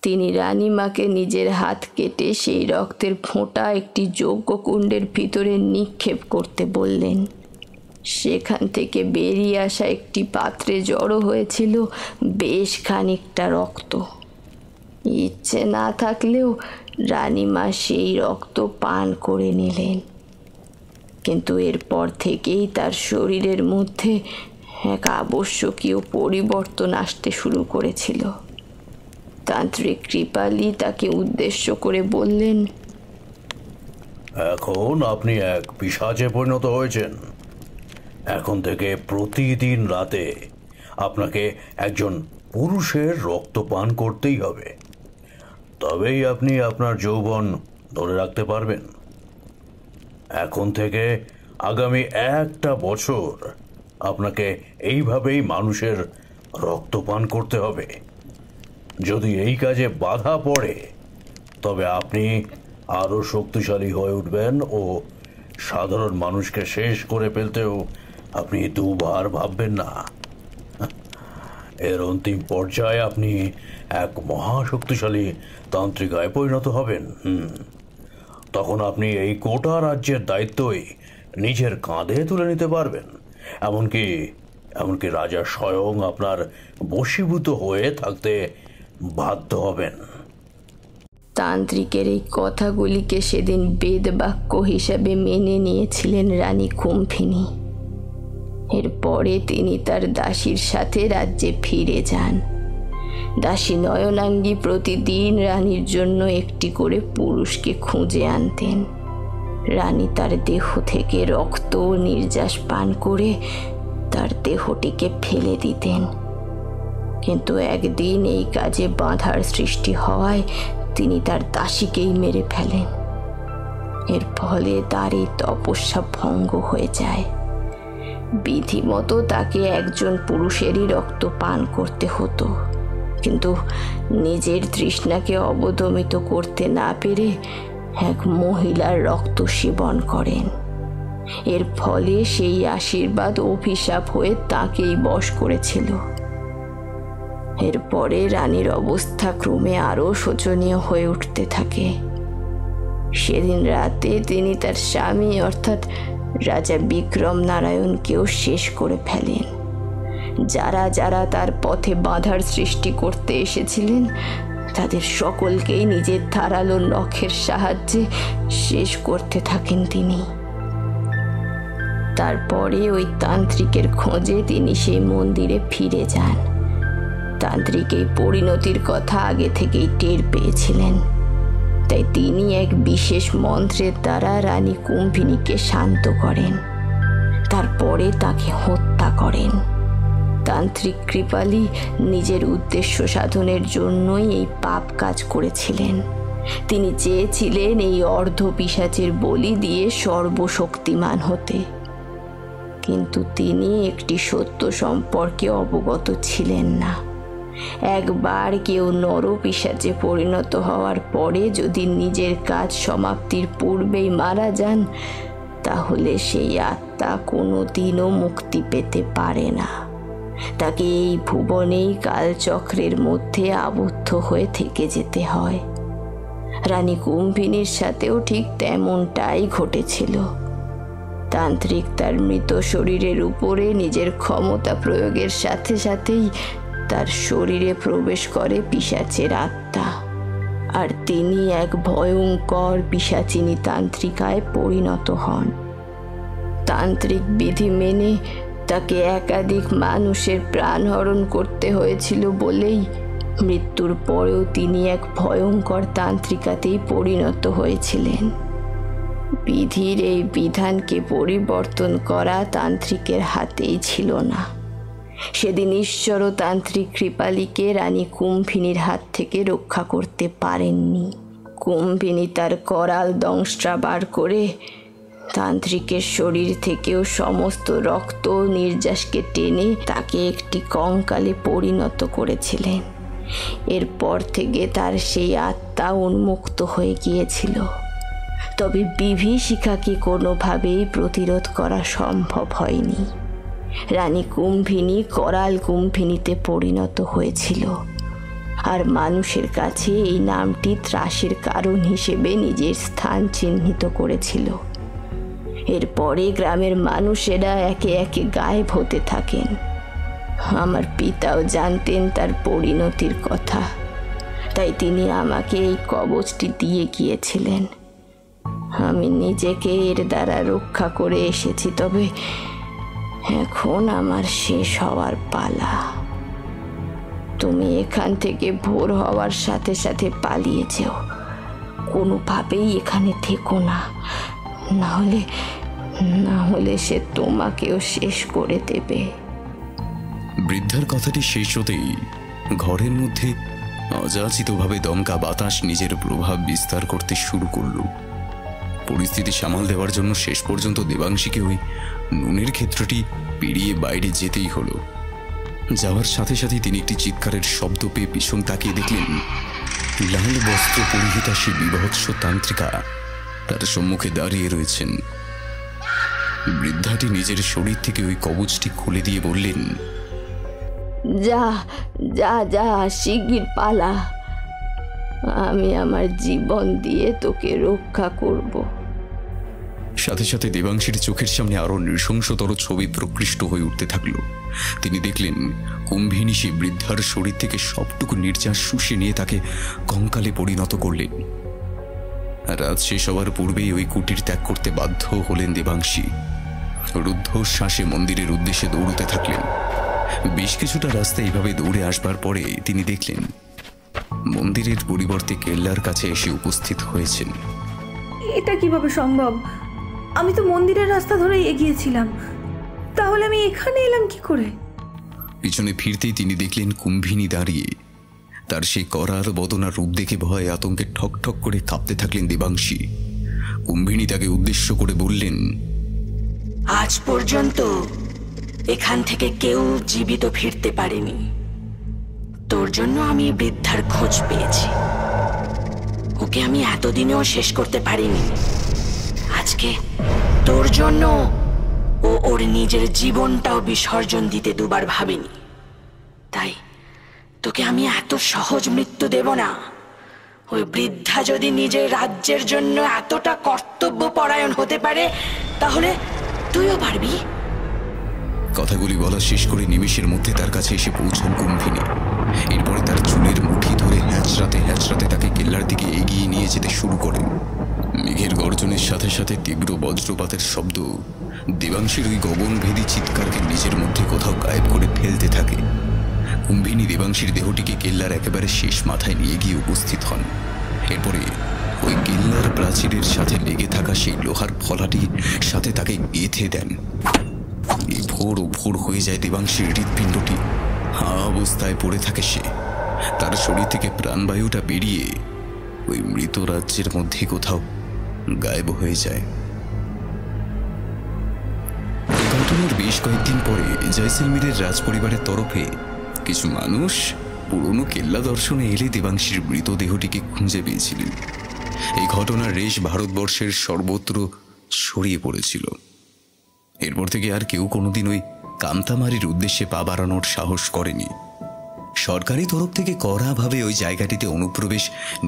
তিনি রানীমাকে নিজের হাত কেটে সেই রক্তের ফোঁটা একটি যজ্ঞকুণ্ডের ভিতরে নিক্ষেপ করতে বললেন। সেখান থেকে বেরিয়ে আসা একটি পাত্রে জড়ো হয়েছিল বেশ খানিকটা রক্ত। ইচ্ছে না থাকলেও রানীমা সেই রক্ত পান করে নিলেন, কিন্তু এরপর থেকেই তার শরীরের মধ্যে এক আবশ্যকীয় পরিবর্তন আসতে শুরু করেছিল। তান্ত্রিক কৃপালি তাকে উদ্দেশ্য করে বললেন, এখন আপনি এক পিশাচে পরিণত হয়েছেন। এখন থেকে প্রতিদিন রাতে আপনাকে একজন পুরুষের রক্ত পান করতেই হবে, তবেই আপনি আপনার যৌবন ধরে রাখতে পারবেন। এখন থেকে আগামী 1 বছর আপনাকে এইভাবেই মানুষের রক্ত পান করতে হবে। যদি এই কাজে বাধা পড়ে তবে আপনি আরো শক্তিশালী হয়ে উঠবেন ও সাধারণ মানুষকে শেষ করে ফেলতেও আপনি দুবার ভাববেন না। এর অন্তিম পর্যায়ে আপনি এক মহাশক্তিশালী তান্ত্রিকায় পরিণত হবেন। তখন আপনি এই গোটা রাজ্যের দায়িত্বই নিজের কাঁধে তুলে নিতে পারবেন। এমনকি রাজা স্বয়ং আপনার বশীভূত হয়ে থাকতে বাধ্য হবেন। তান্ত্রিকের এই কথাগুলিকে সেদিন বেদবাক্য হিসাবে মেনে নিয়েছিলেন রানী কুম্ভিনী। এরপরে তিনি তার দাসীর সাথে রাজ্যে ফিরে যান। দাসী নয়নাঙ্গী প্রতিদিন রানীর জন্য একটি করে পুরুষকে খুঁজে আনতেন। রানী তার দেহ থেকে রক্ত ও নির্যাস পান করে তার দেহটিকে ফেলে দিতেন। কিন্তু একদিন এই কাজে বাধার সৃষ্টি হওয়ায় তিনি তার দাসীকেই মেরে ফেলেন। এর ফলে তার এই তপস্যা ভঙ্গ হয়ে যায়। বিধিমতো তাকে একজন পুরুষেরই রক্ত পান করতে হতো, কিন্তু নিজের তৃষ্ণাকে অবদমিত করতে না পেরে এক মহিলার রক্ত সেবন করেন। এর ফলে সেই আশীর্বাদ অভিশাপ হয়ে তাকেই বশ করেছিল। এরপরে রানীর অবস্থা ক্রমে আরও শোচনীয় হয়ে উঠতে থাকে। সেদিন রাতে তিনি তার স্বামী অর্থাৎ রাজা বিক্রম নারায়ণকেও শেষ করে ফেলেন। যারা যারা তার পথে বাধার সৃষ্টি করতে এসেছিলেন তাদের সকলকেই নিজের ধারালো নখের সাহায্যে শেষ করতে থাকেন তিনি। তারপরে ওই তান্ত্রিকের খোঁজে তিনি সেই মন্দিরে ফিরে যান। তান্ত্রিক এই পরিণতির কথা আগে থেকেই টের পেয়েছিলেন, তাই তিনি এক বিশেষ মন্ত্রের দ্বারা রানী কুম্ভিনীকে শান্ত করেন। তারপরে তাকে হত্যা করেন। তান্ত্রিক কৃপালী নিজের উদ্দেশ্য সাধনের জন্যই এই পাপ কাজ করেছিলেন। তিনি চেয়েছিলেন এই অর্ধ পিশাচের বলি দিয়ে সর্বশক্তিমান হতে, কিন্তু তিনি একটি সত্য সম্পর্কে অবগত ছিলেন না। একবার কেউ নরপিশাচে পরিণত হওয়ার পরে যদি নিজের কাজ সমাপ্তির পূর্বেই মারা যান, তাহলে সেই আত্মা কোনোদিনও মুক্তি পেতে পারে না। তাকে এই ভুবনেই কালচক্রের মধ্যে আবদ্ধ হয়ে থেকে যেতে হয়। রানী কুম্ভিনীর সাথেও ঠিক তেমনটাই ঘটেছিল। তান্ত্রিক তার মৃত শরীরের উপরে নিজের ক্ষমতা প্রয়োগের সাথে সাথেই তার শরীরে প্রবেশ করে পিশাচের আত্মা, আর তিনি এক ভয়ঙ্কর পিশাচিনী তান্ত্রিকায় পরিণত হন। তান্ত্রিক বিধি মেনে তাকে একাধিক মানুষের প্রাণহরণ করতে হয়েছিল বলেই মৃত্যুর পরেও তিনি এক ভয়ঙ্কর তান্ত্রিকাতেই পরিণত হয়েছিলেন। বিধির এই বিধানকে পরিবর্তন করা তান্ত্রিকের হাতেই ছিল না। সেদিন ঈশ্বর তান্ত্রিক কৃপালীকে রানী কুম্ভিনীর হাত থেকে রক্ষা করতে পারেননি। কুম্ভিনী তার করাল দংশটা বার করে তান্ত্রিকের শরীর থেকেও সমস্ত রক্ত নির্যাসকে টেনে তাকে একটি কঙ্কালে পরিণত করেছিলেন। এরপর থেকে তার সেই আত্মা উন্মুক্ত হয়ে গিয়েছিল। তবে বিভীষিকাকে কোনোভাবেই প্রতিরোধ করা সম্ভব হয়নি। রানী কুম্ভিনী করাল কুম্ভিনীতে পরিণত হয়েছিল, আর মানুষের কাছে এই নামটি ত্রাসের কারণ হিসেবে নিজের স্থান চিহ্নিত করেছিল। এরপরে গ্রামের মানুষেরা একে একে গায়েব হতে থাকেন। আমার পিতাও জানতেন তার পরিণতির কথা, তাই তিনি আমাকে এই কবচটি দিয়ে গিয়েছিলেন। আমি নিজেকে এর দ্বারা রক্ষা করে এসেছি, তবে এখন আমার শেষ হওয়ার পালা। তুমি এখান থেকে ভোর হওয়ার সাথে সাথে পালিয়ে যেও। কোনোভাবেই এখানে থেকো না, না হলে সে তোমাকেও শেষ করে দেবে। বৃদ্ধার কথাটি শেষ হতেই ঘরের মধ্যে অযাচিতভাবে দমকা বাতাস নিজের প্রভাব বিস্তার করতে শুরু করল। পরিস্থিতি সামাল দেওয়ার জন্য শেষ পর্যন্ত দেবাংশীকে ওই নুনের ক্ষেত্রটি পেরিয়ে বাইরে যেতেই হলো। যাওয়ার সাথে সাথে তিনি একটি চিৎকারের শব্দ পেয়ে পিছন তাকিয়ে দেখলেন লাল বস্ত্র পরিহিতা সে বিভৎস তান্ত্রিকা তার সম্মুখে দাঁড়িয়ে রয়েছেন। বৃদ্ধাটি নিজের শরীর থেকে ওই কবচটি খুলে দিয়ে বললেন, যা যা যা শিগগির পালা, আমি আমার জীবন দিয়ে তোকে রক্ষা করব। সাথে সাথে দেবাংশীর চোখের সামনে আরো নৃশংসতর ছবি প্রকৃষ্ট হয়ে উঠতে থাকলো। তিনি দেখলেন কুম্ভিনী সে বৃদ্ধার শরীর থেকে সবটুকু নির্যাস শুষে নিয়ে তাকে কঙ্কালে পরিণত করলেন। রাত শেষ হওয়ার পূর্বেই ওই কুটির ত্যাগ করতে বাধ্য হলেন দেবাংশী। রুদ্ধশ্বাসে মন্দিরের উদ্দেশ্যে দৌড়তে থাকলেন। বেশ কিছুটা রাস্তা এইভাবে দৌড়ে আসবার পরে তিনি দেখলেন মন্দিরের পরিবর্তে কেল্লার কাছে এসে উপস্থিত হয়েছেন। এটা কিভাবে সম্ভব? আমি তো মন্দিরের রাস্তা ধরে এগিয়েছিলাম, তাহলে আমি এখানে এলাম কি করে? পিছনে ফিরতেই তিনি দেখলেন কুম্ভিনী দাঁড়িয়ে। তার সেই করার বদনার রূপ দেখে ভয়ে আতঙ্কে ঠক ঠক করে কাঁপতে থাকলেন দেবাংশী। কুম্ভিনী তাকে উদ্দেশ্য করে বললেন, আজ পর্যন্ত এখান থেকে কেউ জীবিত ফিরতে পারেনি। তোর জন্য আমি বৃদ্ধার খোঁজ পেয়েছি। ওকে আমি এতদিনেও শেষ করতে পারিনি। আজকে তোর জন্য ও ওর নিজের জীবনটাও বিসর্জন দিতে দুবার ভাবেনি। তাই তোকে আমি এত সহজ মৃত্যু দেব না। ওই বৃদ্ধা যদি নিজের রাজ্যের জন্য এতটা কর্তব্যপরায়ণ হতে পারে, তাহলে তুইও পারবি। কথাগুলি বলা শেষ করে নিমেষের মধ্যে তার কাছে এসে পৌঁছান কুম্ভিনী। এরপরে তার চুলের মুঠি ধরে হ্যাঁচড়াতে হ্যাঁচড়াতে তাকে কেল্লার দিকে এগিয়ে নিয়ে যেতে শুরু করেন। মেঘের গর্জনের সাথে সাথে তীব্র বজ্রপাতের শব্দ দেবাংশীর ওই গগনভেদী চিৎকারকে নিজের মধ্যে কোথাও গায়েব করে ফেলতে থাকে। কুম্ভিনী দেবাংশীর দেহটিকে কেল্লার একেবারে শেষ মাথায় নিয়ে গিয়ে উপস্থিত হন। এরপরে ওই কেল্লার প্রাচীরের সাথে লেগে থাকা সেই লোহার ফলাটি সাথে তাকে গেঁথে দেন। ভোর ও ভোর হয়ে যায় দেবাংশীর হৃৎপিণ্ডটি। হা অবস্থায় পড়ে থাকে সে। তার শরীর থেকে প্রাণবায়ুটা বেরিয়ে ওই মৃত রাজ্যের মধ্যে কোথাও গায়েব হয়ে যায়। ঘটনার বেশ কয়েকদিন পরে জয়সলমীরের রাজপরিবারের তরফে কিছু মানুষ পুরনো কেল্লা দর্শনে এলে দেবাংশীর মৃতদেহটিকে খুঁজে পেয়েছিলেন। এই ঘটনার রেশ ভারতবর্ষের সর্বত্র ছড়িয়ে পড়েছিল। এরপর থেকে আর কেউ কোনোদিন ওই কান্তামারির উদ্দেশ্যে পা বাড়ানোর সাহস করেনি। সরকারি তরফ থেকে কড়াভাবে ওই জায়গাটিতে অনুপ্রবেশ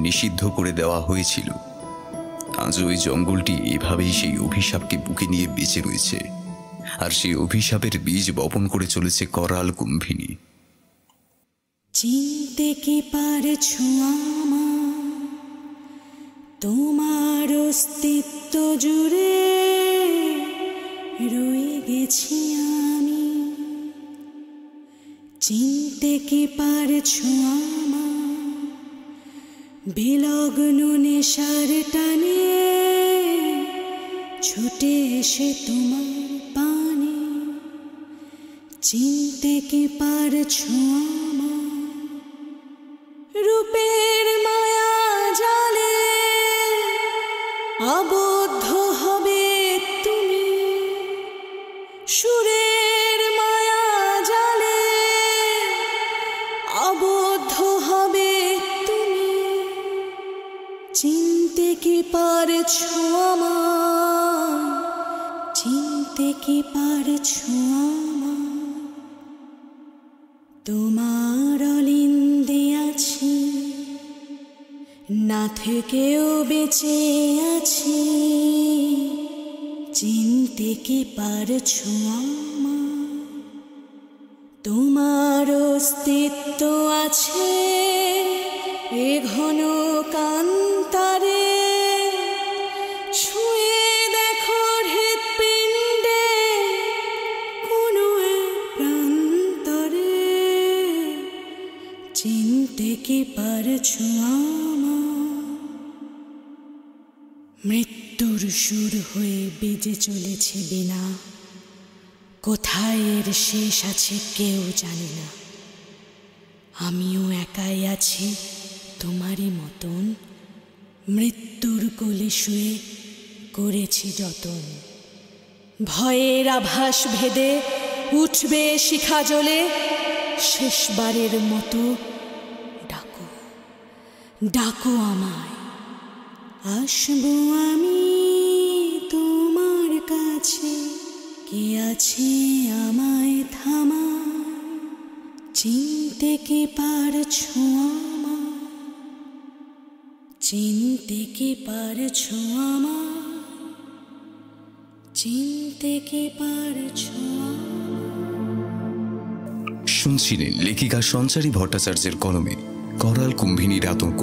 নিষিদ্ধ করে দেওয়া হয়েছিল। আজ ওই জঙ্গলটি এভাবেই সেই অভিশাপকে বুকে নিয়ে বেঁচে রয়েছে, আর সেই অভিশাপের বীজ বপন করে চলেছে করাল কুম্ভিনী। চিনতে কি পারছো আমার, তোমার অস্তিত্ব জুড়ে রয়ে গেছি আমি। চিনতে কি পারছো আমার, বিলগ্ন নেশার টানে ছুটে এসে তোমার পানে। চিনতে কি পারছো আমার, রূপের মায়া জালে আবদ্ধ হবে তুমি। সুরের মায়া জালে আবদ্ধ হবে তুমি। চিনতে কি পারছো আমার, চিনতে কি পারছো আমার। তোমার অলিন্দে আছি, না থেকেও বেঁচে আছি। চিনতে কি পারছো আমার, তোমার অস্তিত্ব আছে এ ঘন কান্তারে। ছুঁয়ে দেখো হৃৎপিণ্ডে কোনো এক প্রান্তরে। চিনতে কি পারছো আমার, মৃত্যুর সুর হয়ে বেজে চলেছে বিনা। কোথায় এর শেষ আছে কেউ জানে না। আমিও একাই আছি তোমারই মতন, মৃত্যুর কোলে শুয়ে করেছি যতন। ভয়ের আভাস ভেদে উঠবে শিখা জ্বলে। শেষবারের মতো ডাকো, ডাকো আমায়। আসবো আমি তোমার কাছে, কে আছে আমায় থামা। চিনতে কি পারছো আমার, চিনতে কি পারছো আমার। চিনতে কি পারছো শুনছিলেন লেখিকা সঞ্চারী ভট্টাচার্যের কলমে করাল কুম্ভিনীর আতঙ্ক।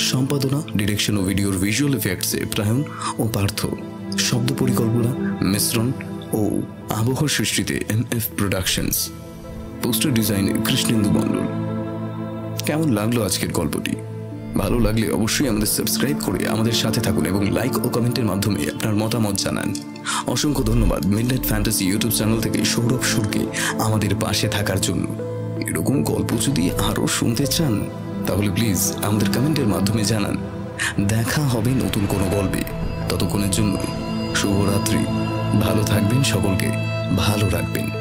সম্পাদনা, ডিরেকশন ও ভিডিওর ভিজুয়াল এফেক্টসে প্রায়ণ ও পার্থ। শব্দ পরিকল্পনা, মিশ্রণ ও আবহ সৃষ্টিতে MF প্রোডাকশনস, পোস্টার ডিজাইনে কৃষ্ণেন্দু মণ্ডল। কেমন লাগলো আজকের গল্পটি? ভালো লাগলে অবশ্যই আমাদের সাবস্ক্রাইব করে আমাদের সাথে থাকুন এবং লাইক ও কমেন্টের মাধ্যমে আপনার মতামত জানান। অসংখ্য ধন্যবাদ মিডনাইট ফ্যান্টাসি ইউটিউব চ্যানেল থেকে সৌরভ সুরকে আমাদের পাশে থাকার জন্য। এরকম গল্প যদি আরও শুনতে চান তাহলে প্লিজ আমাদের কমেন্টের মাধ্যমে জানান। দেখা হবে নতুন কোনো গল্পে। ততক্ষণের জন্য শুভরাত্রি। ভালো থাকবেন, সকলকে ভালো রাখবেন।